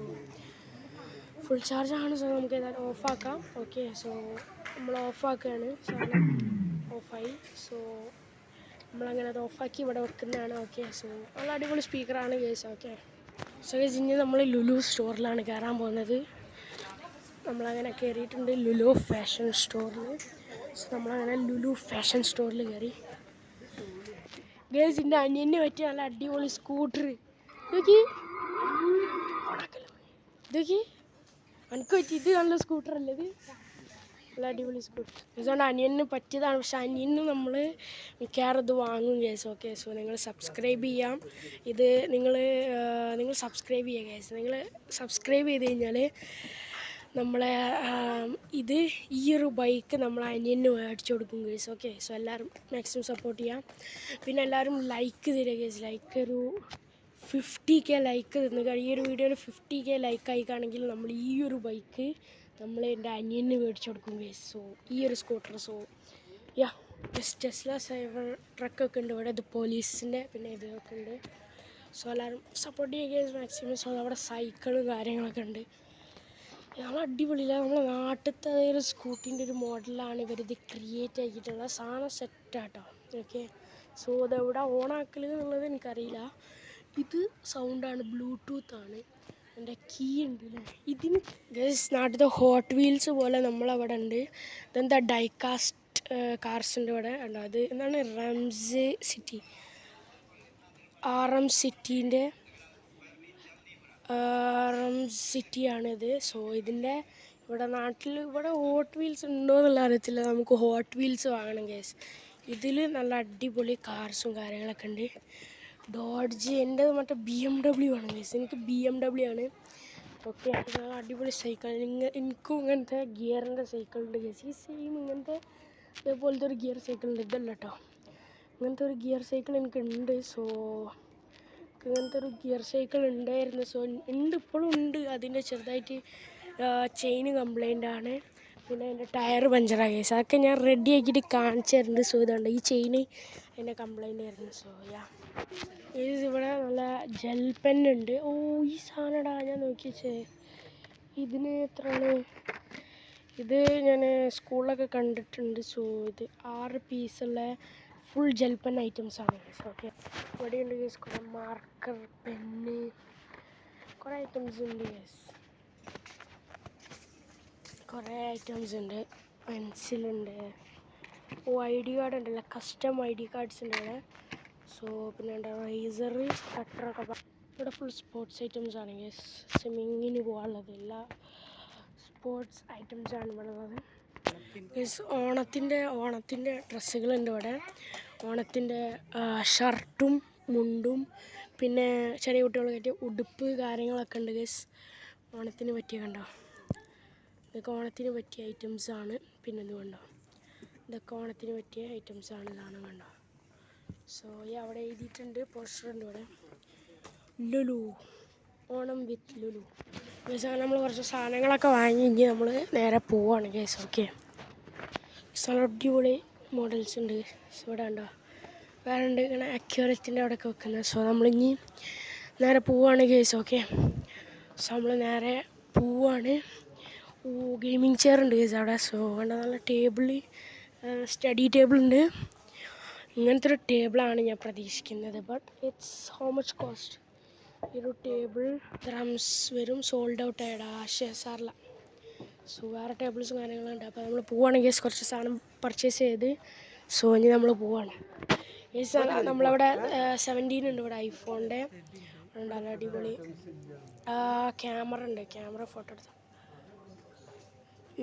full ചാർജാണ്. സോ നമുക്ക് ഏതായാലും ഓഫാക്കാം. ഓക്കെ, സോ നമ്മൾ ഓഫാക്കുകയാണ്. സാധനം ഓഫായി. സോ നമ്മളങ്ങനെ അത് ഓഫാക്കി ഇവിടെ വെക്കുന്നതാണ്. ഓക്കെ, സോ നല്ല അടിപൊളി സ്പീക്കറാണ് കേസ്. ഓക്കെ, സോ കേസ് ഇനി നമ്മൾ ലുലു സ്റ്റോറിലാണ് കയറാൻ പോകുന്നത്. നമ്മളങ്ങനെ കയറിയിട്ടുണ്ട് ലുലു ഫാഷൻ സ്റ്റോറിൽ. സോ നമ്മളങ്ങനെ ലുലു ഫാഷൻ സ്റ്റോറിൽ കയറി ഗേസ്. എൻ്റെ അനിയന് പറ്റിയ നല്ല അടിപൊളി സ്കൂട്ടർ നോക്കി. ഇതൊക്കെ എനിക്ക് പറ്റി. ഇത് നല്ല സ്കൂട്ടറല്ലേ ഇത്? നല്ല അടിപൊളി സ്കൂട്ടർ. അതുകൊണ്ട് അനിയന് പറ്റിയതാണ്. പക്ഷെ അനിയന് നമ്മൾ മിക്കവാറും ഇത് വാങ്ങും കേസ്. ഓക്കെ, സോ നിങ്ങൾ സബ്സ്ക്രൈബ് ചെയ്യാം. ഇത് നിങ്ങൾ സബ്സ്ക്രൈബ് ചെയ്യുക കേസ്. നിങ്ങൾ സബ്സ്ക്രൈബ് ചെയ്ത് കഴിഞ്ഞാൽ നമ്മളെ ഇത് ഈ ഒരു ബൈക്ക് നമ്മൾ അനിയന് മേടിച്ചു കൊടുക്കും കേസ്. ഓക്കെ, സോ എല്ലാവരും മാക്സിമം സപ്പോർട്ട് ചെയ്യാം. പിന്നെ എല്ലാവരും ലൈക്ക് തരിക കേസ്. ലൈക്ക് ഒരു 50K ലൈക്ക് തന്നു. ഈ ഒരു വീഡിയോയിൽ 50K ലൈക്ക് ആയിക്കാണെങ്കിൽ നമ്മൾ ഈ ഒരു ബൈക്ക് നമ്മൾ എൻ്റെ അനിയന് മേടിച്ചു കൊടുക്കും കേസ്. സോ ഈ ഒരു സ്കൂട്ടർ. സോ ടെസ്ല സൈബർ ട്രക്കൊക്കെ ഉണ്ട് ഇവിടെ. ഇത് പോലീസിൻ്റെ പിന്നെ ഇതൊക്കെ ഉണ്ട്. സോ എല്ലാവരും സപ്പോർട്ട് ചെയ്യുക കേസ് മാക്സിമം. സോ അവിടെ സൈക്കിളും കാര്യങ്ങളൊക്കെ ഉണ്ട്. നമ്മൾ അടിപൊളിയില്ല. നമ്മളെ നാട്ടിലത്തെ ഒരു സ്കൂട്ടീൻ്റെ ഒരു മോഡലാണ് ഇവരിത് ക്രിയേറ്റ് ആക്കിയിട്ടുള്ളത്. സാധനം സെറ്റാട്ടോ. ഓക്കെ, സോ ഇതെവിടെ ഓണാക്കൽ എന്നുള്ളത് എനിക്കറിയില്ല. ഇത് സൗണ്ടാണ്, ബ്ലൂടൂത്താണ്. എൻ്റെ കീ ഉണ്ട് അല്ലേ ഇതിന്. ഗസ് നാട്ടിലത്തെ ഹോട്ട് വീൽസ് പോലെ നമ്മളവിടെ ഉണ്ട്. ഇതെന്താ ഡൈകാസ്റ്റ് കാർസിൻ്റെ ഇവിടെ ഉണ്ടോ? അത് എന്താണ് RM സിറ്റിയാണിത്. സോ ഇതിൻ്റെ ഇവിടെ നാട്ടിൽ ഇവിടെ ഹോട്ട് വീൽസ് ഉണ്ടോ എന്നുള്ള അറിയത്തില്ല. നമുക്ക് ഹോട്ട് വീൽസ് വാങ്ങണം കേസ്. ഇതിൽ നല്ല അടിപൊളി കാർസും കാര്യങ്ങളൊക്കെ ഉണ്ട്. ഡോഡ്ജ്. എൻ്റെ മറ്റേ BMW ആണ് കേസ്. എനിക്ക് BMW ആണ്. ഓക്കെ, നല്ല അടിപൊളി സൈക്കിൾ. എനിക്കും ഇങ്ങനത്തെ ഗിയറിൻ്റെ സൈക്കിളുണ്ട് കേസ്. ഈ സെയിം ഇങ്ങനത്തെ ഇതേപോലത്തെ ഒരു ഗിയർ സൈക്കിൾ ഉണ്ട്. ഇതല്ല കേട്ടോ, ഇങ്ങനത്തെ ഒരു ഗിയർ സൈക്കിൾ എനിക്കുണ്ട്. സോ ഇങ്ങനത്തെ ഒരു ഗിയർ സൈക്കിൾ ഉണ്ടായിരുന്നു. സോ ഉണ്ട്, ഇപ്പോഴും ഉണ്ട്. അതിൻ്റെ ചെറുതായിട്ട് ചെയിന് കംപ്ലൈൻ്റ് ആണ്. പിന്നെ എൻ്റെ ടയർ പഞ്ചറായ കേസ്. അതൊക്കെ ഞാൻ റെഡി ആക്കിയിട്ട് കാണിച്ചു തരുന്നുണ്ട്. സോ ഇതുണ്ട്, ഈ ചെയിന് എൻ്റെ കംപ്ലൈൻ്റ് ആയിരുന്നു. സോ ഇവിടെ നല്ല ജെൽ പെന്നുണ്ട്. ഓ ഈ സാധനടാ ഞാൻ നോക്കിച്ചേ. ഇതിന് എത്രയാണ്? ഇത് ഞാൻ സ്കൂളിലൊക്കെ കണ്ടിട്ടുണ്ട്. സോ ഇത് 6 പീസുള്ള ഫുൾ ജെൽ പെൻ ഐറ്റംസ് ആണ് കേസ്. ഓക്കെ, ഇവിടെയുണ്ട് കേസ് കുറേ മാർക്കർ, പെന്ന്, കുറേ ഐറ്റംസ് ഉണ്ട് കേസ്. കുറേ ഐറ്റംസ് ഉണ്ട്. പെൻസിലുണ്ട്, ID കാർഡ് ഉണ്ടല്ലോ, കസ്റ്റം ID കാർഡ്സ് ഉണ്ട് ഇവിടെ. സോ പിന്നെ റേസർ, കട്ടറൊക്കെ. ഇവിടെ ഫുൾ സ്പോർട്സ് ഐറ്റംസ് ആണ്. സ്വിമ്മിങ്ങിന് പോകാനുള്ളത് എല്ലാ സ്പോർട്സ് ഐറ്റംസ് ആണ് ഇവിടെ ഉള്ളത്. ഓണത്തിൻ്റെ ഡ്രസ്സുകളുണ്ട് ഇവിടെ. ഓണത്തിൻ്റെ ഷർട്ടും മുണ്ടും പിന്നെ ചെറിയ കുട്ടികൾക്ക് ഉടുപ്പ് കാര്യങ്ങളൊക്കെ ഉണ്ട് ഗൈസ്. ഓണത്തിന് പറ്റിയ കണ്ടോ, ഇതൊക്കെ ഓണത്തിന് പറ്റിയ ഐറ്റംസാണ്. പിന്നെ ഇത് കണ്ടോ, ഇതൊക്കെ ഓണത്തിന് പറ്റിയ ഐറ്റംസാണ്. ഇതാണ് കണ്ടോ. സോ അവിടെ എഴുതിയിട്ടുണ്ട്, പോസ്റ്റർ ഉണ്ട് ഇവിടെ. ലുലു, ഓണം വിത്ത് ലുലു. ഗൈസ് അങ്ങനെ നമ്മൾ കുറച്ച് സാധനങ്ങളൊക്കെ വാങ്ങി നമ്മൾ നേരെ പോവാണ് ഗൈസ്. ഓക്കെ, അടിപൊളി മോഡൽസ് ഉണ്ട് ഇവിടെ ഉണ്ടോ. വേറെ ഉണ്ട് ഇങ്ങനെ അക്യൂറേറ്റിൻ്റെ അവിടെയൊക്കെ വെക്കുന്നത്. സോ നമ്മളിനി നേരെ പോവാണ് ഗൈസ്. ഓക്കെ, സോ നമ്മൾ നേരെ പോവാണ്. ഗെയിമിങ് ചെയർ ഉണ്ട് ഗൈസ് അവിടെ. സോ കണ്ട നല്ല ടേബിൾ, സ്റ്റഡി ടേബിൾ ഉണ്ട്. ഇങ്ങനത്തെ ഒരു ടേബിളാണ് ഞാൻ പ്രതീക്ഷിക്കുന്നത്. But it's how much cost? ഈ ഒരു ടേബിൾ ഡ്രംസ് വരും, സോൾഡ് ഔട്ട് ആയിടാ സാറില്ല. സോ വേറെ ടേബിൾസും കാര്യങ്ങളുണ്ട്. അപ്പോൾ നമ്മൾ പോവുകയാണെങ്കിൽ കുറച്ച് സാധനം പർച്ചേസ് ചെയ്ത് സോ ഇനി നമ്മൾ പോവാണ്. ഈ സാധനം നമ്മളവിടെ 17 ഉണ്ട് ഇവിടെ, ഐഫോണിൻ്റെ ഉണ്ടല്ലോ, അടിപൊളി ക്യാമറ ഉണ്ട്. ക്യാമറ ഫോട്ടോ എടുത്ത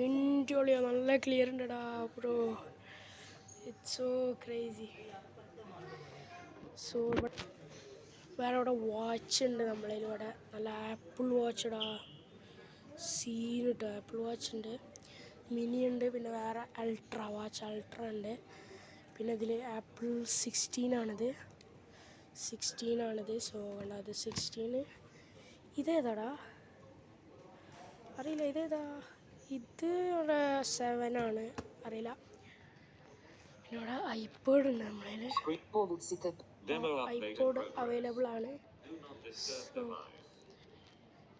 ഇൻറ്റോളിയോ നല്ല ക്ലിയർ ഉണ്ടടാ bro. It's so crazy. So വേറെ ഇവിടെ വാച്ച് ഉണ്ട് നമ്മളിവിടെ, നല്ല ആപ്പിൾ വാച്ച് ഇടാ, സീൻ കിട്ടും. ആപ്പിൾ വാച്ച് ഉണ്ട്, മിനി ഉണ്ട്, പിന്നെ വേറെ അൾട്രാ വാച്ച്, അൾട്ര ഉണ്ട്. പിന്നെ ഇതിൽ ആപ്പിൾ 16 ആണിത്. സോ കണ്ട അത് 16. ഇതേതാടാ അറിയില്ല, ഇതേതാ? ഇത് ഇവിടെ 7 ആണ്, അറിയില്ല. പിന്നെ ഇവിടെ ഐപോഡ് ഉണ്ട് നമ്മളതിൽ. ഐപോഡ് അവൈലബിൾ ആണ്.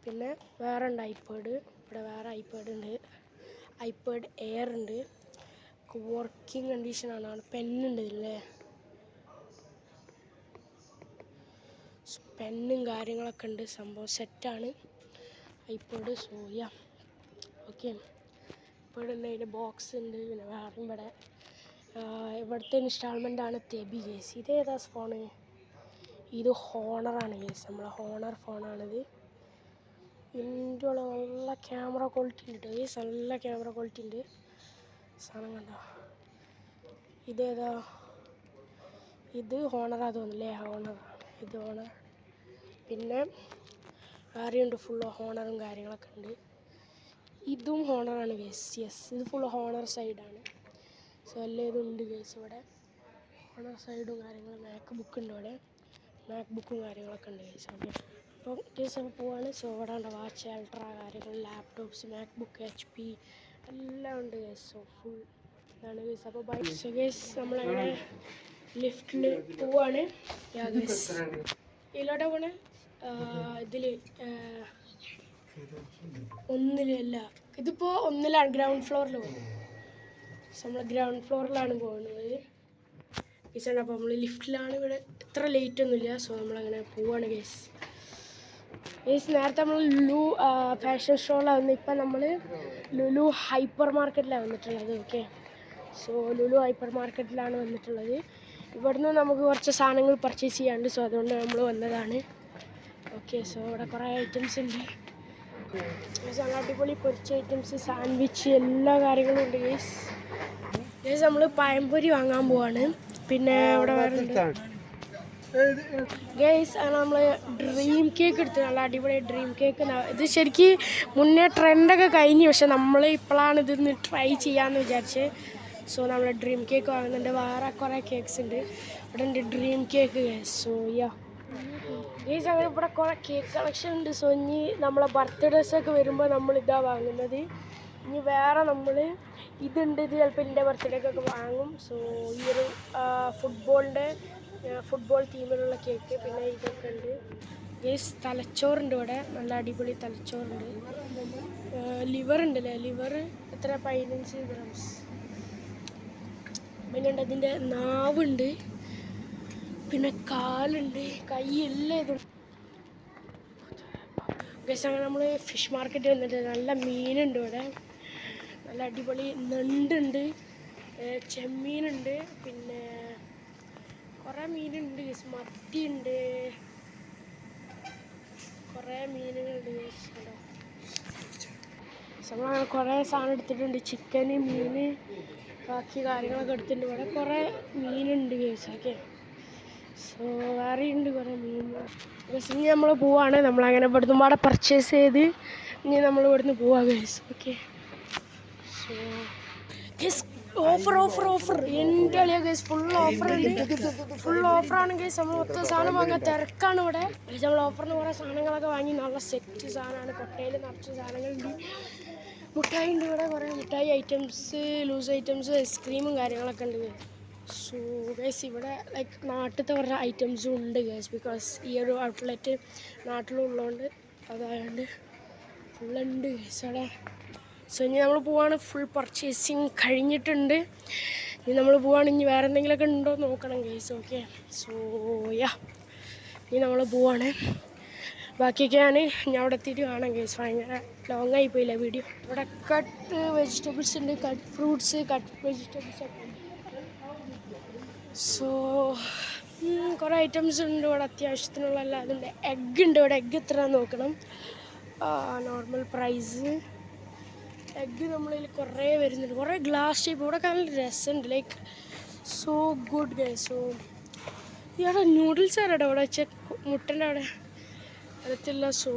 പിന്നെ വേറെ ഉണ്ട് ഐപോഡ്. ഇവിടെ വേറെ ഐപോഡ് ഉണ്ട്, ഐപോഡ് എയർ ഉണ്ട്. വർക്കിംഗ് കണ്ടീഷനാണ്. പെന്നുണ്ട് ഇതില്ലേ, പെന്നും കാര്യങ്ങളൊക്കെ ഉണ്ട്. സംഭവം സെറ്റാണ് iPod. So yeah okay, iPod ഉണ്ട്, അതിൻ്റെ ബോക്സ് ഉണ്ട്. പിന്നെ വേറെ ഇവിടുത്തെ ഇൻസ്റ്റാൾമെൻ്റാണ് തെബി കേസ്. ഇതേതാ ഫോണ്? ഇത് ഹോണറാണ് കേസ്, നമ്മളെ ഹോണർ ഫോണാണിത്. ഇതിൻ്റെ ഉള്ള നല്ല ക്യാമറ ക്വാളിറ്റി ഉണ്ട് കേസ്, നല്ല ക്യാമറ ക്വാളിറ്റി ഉണ്ട്. സാധനം കണ്ടോ, ഇതേതാ? ഇത് ഹോണറാ തോന്നില്ലേ, ഹോണറാണ് ഇത്, ഹോണർ. പിന്നെ വേറെയുണ്ട് ഫുള്ള് ഹോണറും കാര്യങ്ങളൊക്കെ ഉണ്ട്. ഇതും ഹോണറാണ് കേസ്. ഇത് ഫുള്ള് ഹോണർ സൈഡാണ്. സോ എല്ലാം ഇതുണ്ട് കേസ് ഇവിടെ, ഹോണർ സൈഡും കാര്യങ്ങളും. മാക് ബുക്ക് ഉണ്ട് ഇവിടെ, മാക് ബുക്കും കാര്യങ്ങളൊക്കെ ഉണ്ട് കേസ്. ഓക്കെ, അപ്പോൾ കേസ് നമ്മൾ പോവാണ്. സോ ഇവിടെ ഉണ്ട് വാച്ച്, അൾട്രാ കാര്യങ്ങൾ, ലാപ്ടോപ്സ്, മാക് ബുക്ക്, HP എല്ലാം ഉണ്ട് കേസ്. സോ ഫുൾ ഇതാണ് കേസ്. അപ്പോൾ ബൈ. സോ കേസ് നമ്മളങ്ങനെ ലിഫ്റ്റിൽ പോവാണ്. ഇതിലോട്ടാ പോണേ, ഇതിൽ 1-ൽ ഇതിപ്പോൾ 1-ലാണ്, ഗ്രൗണ്ട് ഫ്ലോറിൽ പോകും. നമ്മൾ ഗ്രൗണ്ട് ഫ്ലോറിലാണ് പോകുന്നത് കേസാണ്. അപ്പോൾ നമ്മൾ ലിഫ്റ്റിലാണ്. ഇവിടെ ഇത്ര ലേറ്റ് ഒന്നുമില്ല. സോ നമ്മളങ്ങനെ പോവാണ് കേസ്. നേരത്തെ നമ്മൾ ലുലു ഫാഷൻ ഷോയിലാണ് വന്നത്. ഇപ്പം നമ്മൾ ലുലു ഹൈപ്പർ മാർക്കറ്റിലാണ് വന്നിട്ടുള്ളത്. ഓക്കെ, സോ ലുലു ഹൈപ്പർ മാർക്കറ്റിലാണ് വന്നിട്ടുള്ളത്. ഇവിടുന്ന് നമുക്ക് കുറച്ച് സാധനങ്ങൾ പർച്ചേസ് ചെയ്യാണ്ട്. സോ അതുകൊണ്ട് നമ്മൾ വന്നതാണ്. ഓക്കെ, സോ ഇവിടെ കുറേ ഐറ്റംസ് ഉണ്ട്. നല്ല അടിപൊളി പൊരിച്ച ഐറ്റംസ്, സാൻഡ്വിച്ച്, എല്ലാ കാര്യങ്ങളും ഉണ്ട് ഗേസ്. നമ്മൾ പഴംപൊരി വാങ്ങാൻ പോവാണ്. പിന്നെ ഇവിടെ വേറെ ഗേസ് നമ്മൾ ഡ്രീം കേക്ക് എടുത്തു, നല്ല അടിപൊളി ഡ്രീം കേക്ക്. ഇത് ശരിക്കും മുന്നേ ട്രെൻഡൊക്കെ കഴിഞ്ഞു, പക്ഷെ നമ്മൾ ഇപ്പോഴാണ് ഇതൊന്ന് ട്രൈ ചെയ്യാമെന്ന് വിചാരിച്ച്. സോ നമ്മൾ ഡ്രീം കേക്ക് വാങ്ങുന്നുണ്ട്. വേറെ കുറേ കേക്ക്സ് ഉണ്ട്. ഇവിടെ ഉണ്ട് dream cake guys. So yeah guys, അങ്ങനെ ഇവിടെ കുറേ കേക്ക് കളക്ഷൻ ഉണ്ട്. സോ ഇനി നമ്മളെ ബർത്ത്ഡേസൊക്കെ വരുമ്പോൾ നമ്മൾ ഇതാ വാങ്ങുന്നത്. ഇനി വേറെ നമ്മൾ ഇതുണ്ട്, ഇത് ചിലപ്പോൾ എൻ്റെ ബർത്ത്ഡേക്കൊക്കെ വാങ്ങും. സോ ഈ ഒരു ഫുട്ബോൾ തീമിലുള്ള കേക്ക്. പിന്നെ ഇതൊക്കെ ഉണ്ട് ഗേസ്. തലച്ചോറുണ്ട് ഇവിടെ, നല്ല അടിപൊളി തലച്ചോറുണ്ട്. ലിവർ ഉണ്ടല്ലേ, ലിവർ എത്ര 15 ഗ്രാംസ്. പിന്നെ ഉണ്ട് അതിൻ്റെ നാവുണ്ട്, പിന്നെ കാലുണ്ട്, കൈ എല്ലാം ഇതുണ്ട് ഗേസ്. അങ്ങനെ നമ്മൾ ഫിഷ് മാർക്കറ്റ് വന്നിട്ട് നല്ല മീനുണ്ട് ഇവിടെ. നല്ല അടിപൊളി ഞണ്ടുണ്ട്, ചെമ്മീനുണ്ട്, പിന്നെ കുറേ മീനുണ്ട് ഗൈസ്, മത്തിയുണ്ട്, കുറേ മീനുകളുണ്ട് ഗൈസ്. നമ്മളങ്ങനെ കുറേ സാധനം എടുത്തിട്ടുണ്ട്, ചിക്കന്, മീൻ, ബാക്കി കാര്യങ്ങളൊക്കെ എടുത്തിട്ടുണ്ട്. ഇവിടെ കുറേ മീനുണ്ട് ഗൈസ്. ഓക്കെ, സോ വേറെ ഉണ്ട് കുറേ മീൻ. ഇനി നമ്മൾ പോവാണ്, നമ്മളങ്ങനെ ഇവിടുന്ന് പാടെ പർച്ചേസ് ചെയ്ത് ഇനി നമ്മൾ ഇവിടുന്ന് പോവാം guys. Okay, so guys offer എൻ്റെ കളിയാ ഗൈസ്, ഫുൾ ഓഫറാണ് ഗൈസ്. നമ്മൾ മൊത്തം സാധനം വാങ്ങാൻ തിരക്കാണ് ഇവിടെ. നമ്മൾ ഓഫറിന് കുറേ സാധനങ്ങളൊക്കെ വാങ്ങി, നല്ല സെറ്റ് സാധനമാണ്. കൊട്ടയിൽ നിറച്ച സാധനങ്ങളുണ്ട്, മിഠായി ഉണ്ട് ഇവിടെ, കുറേ മിഠായി ഐറ്റംസ്, ലൂസ് ഐറ്റംസ്, ഐസ്ക്രീമും കാര്യങ്ങളൊക്കെ ഉണ്ട്. സോ ഗൈസ് ഇവിടെ ലൈക്ക് നാട്ടിലത്തെ കുറേ ഐറ്റംസും ഉണ്ട് ഗൈസ്, ബിക്കോസ് ഈ ഒരു ഔട്ട്ലെറ്റ് നാട്ടിലുള്ളതുകൊണ്ട് അതായത് ഫുള്ളുണ്ട് ഗൈസ് അവിടെ. സോ ഇനി നമ്മൾ പോവാണ്, ഫുൾ പർച്ചേസിങ് കഴിഞ്ഞിട്ടുണ്ട്. ഇനി നമ്മൾ പോവാണ്, ഇനി വേറെ എന്തെങ്കിലുമൊക്കെ ഉണ്ടോ നോക്കണം ഗൈസ്. ഓക്കെ, സോ യാ ഇനി നമ്മൾ പോവാണ്. ബാക്കിയൊക്കെ ഞാൻ അവിടെ എത്തിയിട്ട് കാണാം ഗൈസ്. ഭയങ്കര ലോങ് ആയി പോയില്ല വീഡിയോ. ഇവിടെ കട്ട് വെജിറ്റബിൾസ് ഉണ്ട്, കട്ട് ഫ്രൂട്ട്സ്, കട്ട് വെജിറ്റബിൾസ് ഒക്കെ ഉണ്ട്. സോ കുറേ ഐറ്റംസ് ഉണ്ട് ഇവിടെ, അത്യാവശ്യത്തിനുള്ള എല്ലാം അതുണ്ട്. എഗ്ഗ് ഉണ്ട് ഇവിടെ, എഗ്ഗ് എത്ര നോക്കണം. നോർമൽ പ്രൈസ് എഗ്ഗ് നമ്മളിൽ കുറേ വരുന്നുണ്ട്, കുറേ ഗ്ലാസ് ടൈപ്പ്. ഇവിടെ നല്ല രസമുണ്ട്, like so good guys. So ഇവിടെ നൂഡിൽസ് ആരുടെ അവിടെ വെച്ച മുട്ടൻ്റെ അവിടെ അടുത്തില്ല. സോ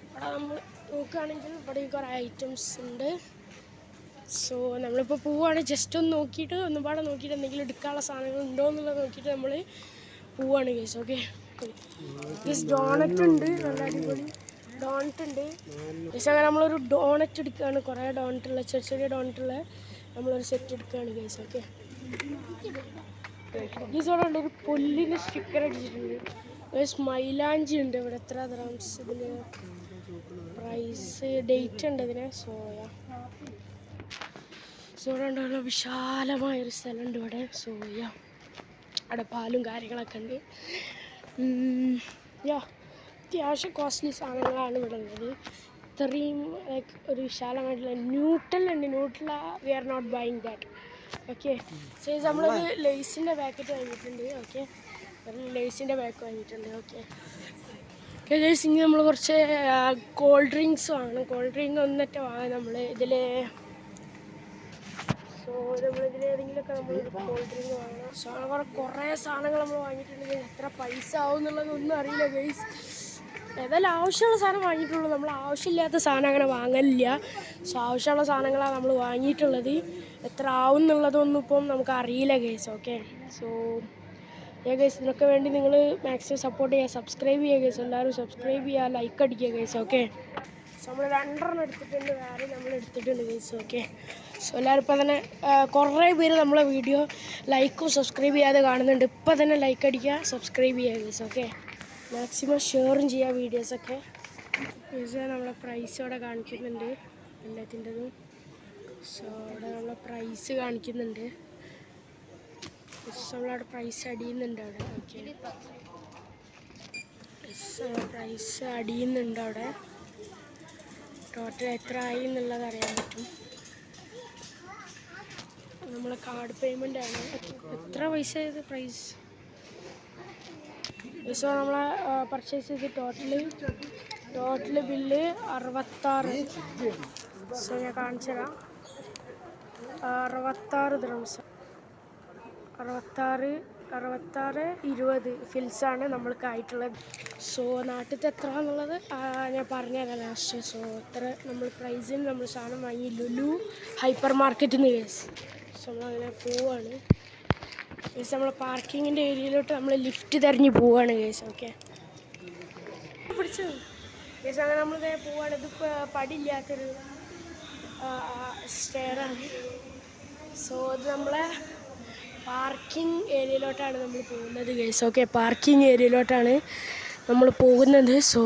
ഇവിടെ നമ്മൾ നോക്കുകയാണെങ്കിൽ ഇവിടെ കുറേ ഐറ്റംസ് ഉണ്ട്. സോ നമ്മളിപ്പോൾ പോവുകയാണ്, ജസ്റ്റ് ഒന്ന് നോക്കിയിട്ട് ഒന്നുപാടെ നോക്കിയിട്ട് എന്തെങ്കിലും എടുക്കാനുള്ള സാധനങ്ങൾ ഉണ്ടോ എന്നുള്ളത് നോക്കിയിട്ട് നമ്മൾ പോവുകയാണ് ഗൈസ്. ഓക്കെ, ഗൈസ് ഡോണറ്റ് ഉണ്ട്, നല്ല അടിപൊളി ഡോണറ്റ് ഉണ്ട് ഗൈസ്. അങ്ങനെ നമ്മളൊരു ഡോണറ്റ് എടുക്കുകയാണ്, കുറേ ഡോണറ്റുള്ള ചെറിയ ചെറിയ ഡോണറ്റുള്ള നമ്മളൊരു സെറ്റ് എടുക്കുകയാണ് ഗൈസ്. ഓക്കെ ഗൈസ്, ഇവിടെ ഉണ്ട് ഒരു പുല്ലിൻ്റെ സ്റ്റിക്കർ അടിച്ചിട്ടുണ്ട് ഗൈസ്. മൈലാഞ്ചി ഉണ്ട് ഇവിടെ, എത്ര ഗ്രാംസ് ഇതിന് പ്രൈസ് ഡേറ്റ് ഉണ്ട് ഇതിന്. സോ ഇവിടെ ഉണ്ടല്ലോ വിശാലമായൊരു സ്ഥലമുണ്ട് ഇവിടെ. സോ അവിടെ പാലും കാര്യങ്ങളൊക്കെ ഉണ്ട്. അത്യാവശ്യം കോസ്റ്റ്ലി സാധനങ്ങളാണ് ഇവിടെ ഉള്ളത്. ഇത്രയും ലൈക്ക് ഒരു വിശാലമായിട്ടുള്ള ന്യൂട്രലുണ്ട്. ന്യൂട്രല we are not buying that. Okay, so നമ്മളൊരു ലേസിൻ്റെ പാക്കറ്റ് വാങ്ങിയിട്ടുണ്ട്. ഓക്കെ, ലേസിൻ്റെ പാക്ക് വാങ്ങിയിട്ടുണ്ട്. ഓക്കെ ഗൈസ്, ഇനി നമ്മൾ കുറച്ച് കോൾഡ് ഡ്രിങ്ക്സ് വാങ്ങണം. കോൾഡ് ഡ്രിങ്ക് ഒന്നിട്ട് വാങ്ങാം നമ്മൾ ഇതിൽ. സോ നമ്മളിതിൽ ഏതെങ്കിലുമൊക്കെ നമ്മൾ കോൾഡ് ഡ്രിങ്ക് വാങ്ങണം. സോ കുറേ സാധനങ്ങൾ നമ്മൾ വാങ്ങിയിട്ടുണ്ടെങ്കിൽ എത്ര പൈസ ആവും എന്നുള്ളതൊന്നും അറിയില്ല ഗൈസ്. ഏതായാലും ആവശ്യമുള്ള സാധനം വാങ്ങിയിട്ടുള്ളൂ, നമ്മൾ ആവശ്യമില്ലാത്ത സാധനം അങ്ങനെ വാങ്ങലില്ല. സോ ആവശ്യമുള്ള സാധനങ്ങളാണ് നമ്മൾ വാങ്ങിയിട്ടുള്ളത്. എത്ര ആവും എന്നുള്ളതൊന്നും ഇപ്പം നമുക്ക് അറിയില്ല ഗൈസ്. ഓക്കെ, സോ ഗൈസ് ഇതിനൊക്കെ വേണ്ടി നിങ്ങൾ മാക്സിമം സപ്പോർട്ട് ചെയ്യുക, സബ്സ്ക്രൈബ് ചെയ്യുക ഗൈസ്. എല്ലാവരും സബ്സ്ക്രൈബ് ചെയ്യുക, ലൈക്ക് അടിക്കുക ഗൈസ്. ഓക്കെ, സോ നമ്മൾ 2 എടുത്തിട്ടുണ്ട്, വേറെ നമ്മൾ എടുത്തിട്ടുണ്ട് ഗൈസ്. ഓക്കെ, സോ എല്ലാവരും ഇപ്പം തന്നെ കുറേ പേര് നമ്മളെ വീഡിയോ ലൈക്കും സബ്സ്ക്രൈബ് ചെയ്യാതെ കാണുന്നുണ്ട്. ഇപ്പം തന്നെ ലൈക്ക് അടിക്കുക, സബ്സ്ക്രൈബ് ചെയ്യുക ഗൈസ്. ഓക്കെ, മാക്സിമം ഷെയറും ചെയ്യുക വീഡിയോസൊക്കെ ഗൈസ്. നമ്മളെ പ്രൈസ് ഇവിടെ കാണിക്കുന്നുണ്ട് എല്ലാത്തിൻ്റെതും. സോ ഇവിടെ നമ്മളെ പ്രൈസ് കാണിക്കുന്നുണ്ട്, നമ്മളവിടെ പ്രൈസ് അടിയുന്നുണ്ട് അവിടെ. ഓക്കെ, പ്രൈസ് അടിയുന്നുണ്ട് അവിടെ. ടോട്ടൽ എത്ര ആയി എന്നുള്ളത് അറിയാൻ പറ്റും. നമ്മളെ കാർഡ് പേയ്മെൻ്റ് ആണ്. എത്ര പൈസ ചെയ്ത് പ്രൈസ്. സോ നമ്മളെ പർച്ചേസ് ചെയ്ത് ടോട്ടൽ ബില്ല് 66. സോ ഞാൻ കാണിച്ചു തരാം. 66 ദിർഹംസ്, 66 20 ഫിൽസാണ് നമ്മൾക്കായിട്ടുള്ളത്. സോ നാട്ടിലത്തെ എത്ര എന്നുള്ളത് ഞാൻ പറഞ്ഞുതരാം ലാസ്റ്റ്. സോ എത്ര നമ്മൾ പ്രൈസിന് നമ്മൾ സാധനം വാങ്ങി ലുലു ഹൈപ്പർ മാർക്കറ്റിൽ നിന്ന് കേസ്. സോ നമ്മളങ്ങനെ പോവാണ് കേസ്. നമ്മൾ പാർക്കിങ്ങിൻ്റെ ഏരിയയിലോട്ട് നമ്മൾ ലിഫ്റ്റ് തിരഞ്ഞ് പോവാണ് കേസ്. ഓക്കെ, പിടിച്ചത് കേസ്. അങ്ങനെ നമ്മളിതേ പോവാണ്. ഇത് പടിയില്ലാത്തൊരു സ്റ്റെയറാണ്. സോ ഇത് നമ്മളെ പാർക്കിംഗ് ഏരിയയിലോട്ടാണ് നമ്മൾ പോകുന്നത് ഗൈസ്. ഓക്കെ, പാർക്കിംഗ് ഏരിയയിലോട്ടാണ് നമ്മൾ പോകുന്നത്. സോ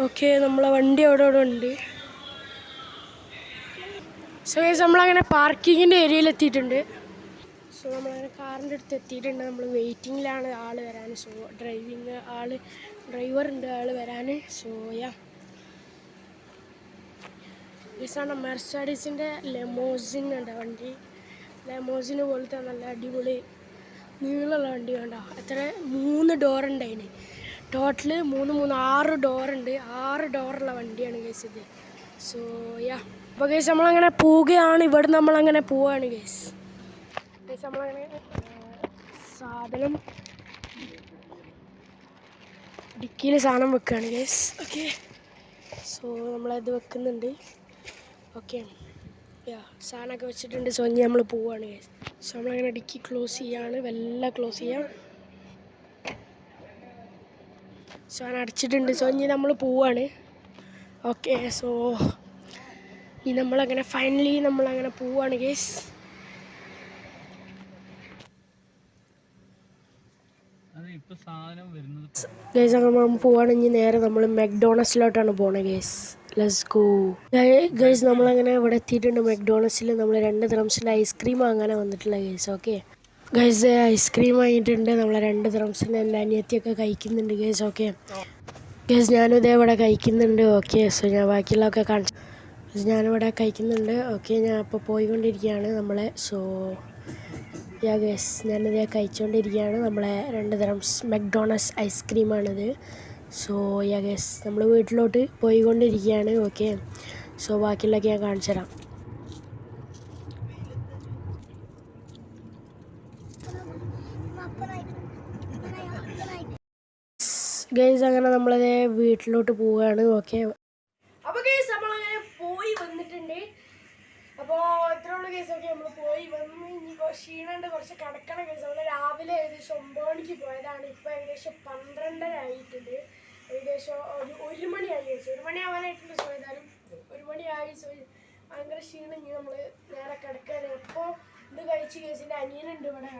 ഓക്കെ, നമ്മളെ വണ്ടി അവിടെ ഉണ്ട്. സോ ഗൈസ് നമ്മളങ്ങനെ പാർക്കിങ്ങിൻ്റെ ഏരിയയിലെത്തിയിട്ടുണ്ട്. സോ നമ്മളങ്ങനെ കാറിൻ്റെ അടുത്ത് എത്തിയിട്ടുണ്ട്. നമ്മൾ വെയിറ്റിങ്ങിലാണ് ആൾ വരാൻ. സോ ഡ്രൈവറുണ്ട് ആൾ വരാൻ. സോ ഗൈസാണ് മെർസഡീസിൻ്റെ ലെമോസിൻ ഉണ്ട് വണ്ടി. ലെമോസിന് പോലത്തെ നല്ല അടിപൊളി നീളമുള്ള വണ്ടി വേണ്ട. എത്ര 3 ഡോറുണ്ട് അതിന്. ടോട്ടല് 6 ഡോറുണ്ട്. 6 ഡോറുള്ള വണ്ടിയാണ് ഗൈസ് ഇത്. സോ യാ, അപ്പോൾ ഗൈസ് നമ്മളങ്ങനെ പോവുകയാണ്. ഇവിടെ നമ്മളങ്ങനെ പോവുകയാണ് ഗൈസ്. ഗൈസ് നമ്മളങ്ങനെ സാധനം ഡിക്കിയിൽ സാധനം വെക്കുകയാണ് ഗൈസ്. ഓക്കെ, സോ നമ്മളത് വെക്കുന്നുണ്ട്. ഓക്കെ, യാ സാധനമൊക്കെ വെച്ചിട്ടുണ്ട്. സോ ഇനി നമ്മൾ പോവുകയാണ് ഗൈസ്. സോ നമ്മളങ്ങനെ ഡിക്കി ക്ലോസ് ചെയ്യാണ്. വെല്ല ക്ലോസ് ചെയ്യാം. സാധനം അടച്ചിട്ടുണ്ട്. സോ ഇനി നമ്മൾ പോവുകയാണ്. ഓക്കെ, സോ ഇനി നമ്മളങ്ങനെ ഫൈനലി നമ്മളങ്ങനെ പോവുകയാണ് ഗൈസ്. ഗൈസ് നമ്മൾ പോവുകയാണെങ്കിൽ നേരെ നമ്മൾ മെക്ഡോണൽസിലോട്ടാണ് പോണത് ഗൈസ്. Let's go guys. നമ്മളങ്ങനെ ഇവിടെ എത്തിയിട്ടുണ്ട്. മെക്ഡോണൽസിൽ നമ്മൾ 2 ദിറംസിൻ്റെ ഐസ്ക്രീം വാങ്ങാനാണ് വന്നിട്ടുള്ള ഗൈസ്. ഓക്കെ ഗൈസ്, ഐസ്ക്രീം വാങ്ങിയിട്ടുണ്ട്. നമ്മൾ 2 ദിറംസിൻ്റെ എൻ്റെ അനിയത്തിയൊക്കെ കഴിക്കുന്നുണ്ട് ഗൈസ്. ഓക്കെ ഗൈസ്, ഞാനും ഇതേ ഇവിടെ കഴിക്കുന്നുണ്ട്. ഓക്കെ, സോ ഞാൻ ബാക്കിയുള്ളതൊക്കെ കാണിച്ചു. ഞാനിവിടെ കഴിക്കുന്നുണ്ട്. ഓക്കെ, ഞാൻ ഇപ്പോൾ പോയിക്കൊണ്ടിരിക്കുകയാണ് നമ്മളെ. സോ യാ ഗൈസ്, ഞാനിത് കഴിച്ചുകൊണ്ടിരിക്കുകയാണ്. നമ്മളെ 2 ദിറംസ് മെക്ഡോണൽസ് ഐസ്ക്രീമാണിത്. സോ യാ ഗൈസ്, നമ്മൾ വീട്ടിലോട്ട് പോയിക്കൊണ്ടിരിക്കുകയാണ്. ഓക്കെ, സോ ബാക്കിയുള്ളതൊക്കെ ഞാൻ കാണിച്ചു തരാം. ഗൈസ് അങ്ങനെ നമ്മളത് വീട്ടിലോട്ട് പോവുകയാണ്. ഓക്കെ, അപ്പോൾ ഗൈസ് നമ്മളങ്ങനെ പോയി വന്നിട്ടുണ്ട്. അപ്പോൾ ഇത്രയുള്ള കേസൊക്കെ നമ്മൾ പോയി വന്ന്. ഇനിയിപ്പോൾ ക്ഷീണമുണ്ട്, കുറച്ച് കിടക്കണ കേസ്. നമ്മൾ രാവിലെ ഏകദേശം 9 മണിക്ക് പോയതാണ്. ഇപ്പോൾ ഏകദേശം 12:30 ആയിട്ടുണ്ട്. ഏകദേശം 1 മണിയായി കേസ്. 1 മണി ആവാനായിട്ടുണ്ട്. സോ ഏതായാലും 1 മണിയായി. സോ ഭയങ്കര ക്ഷീണം. ഇനി നമ്മൾ നേരെ കിടക്കുകയാണ്. അപ്പോൾ ഇത് കഴിച്ച് കേസിൻ്റെ അനിയനുണ്ട് ഇവിടെ.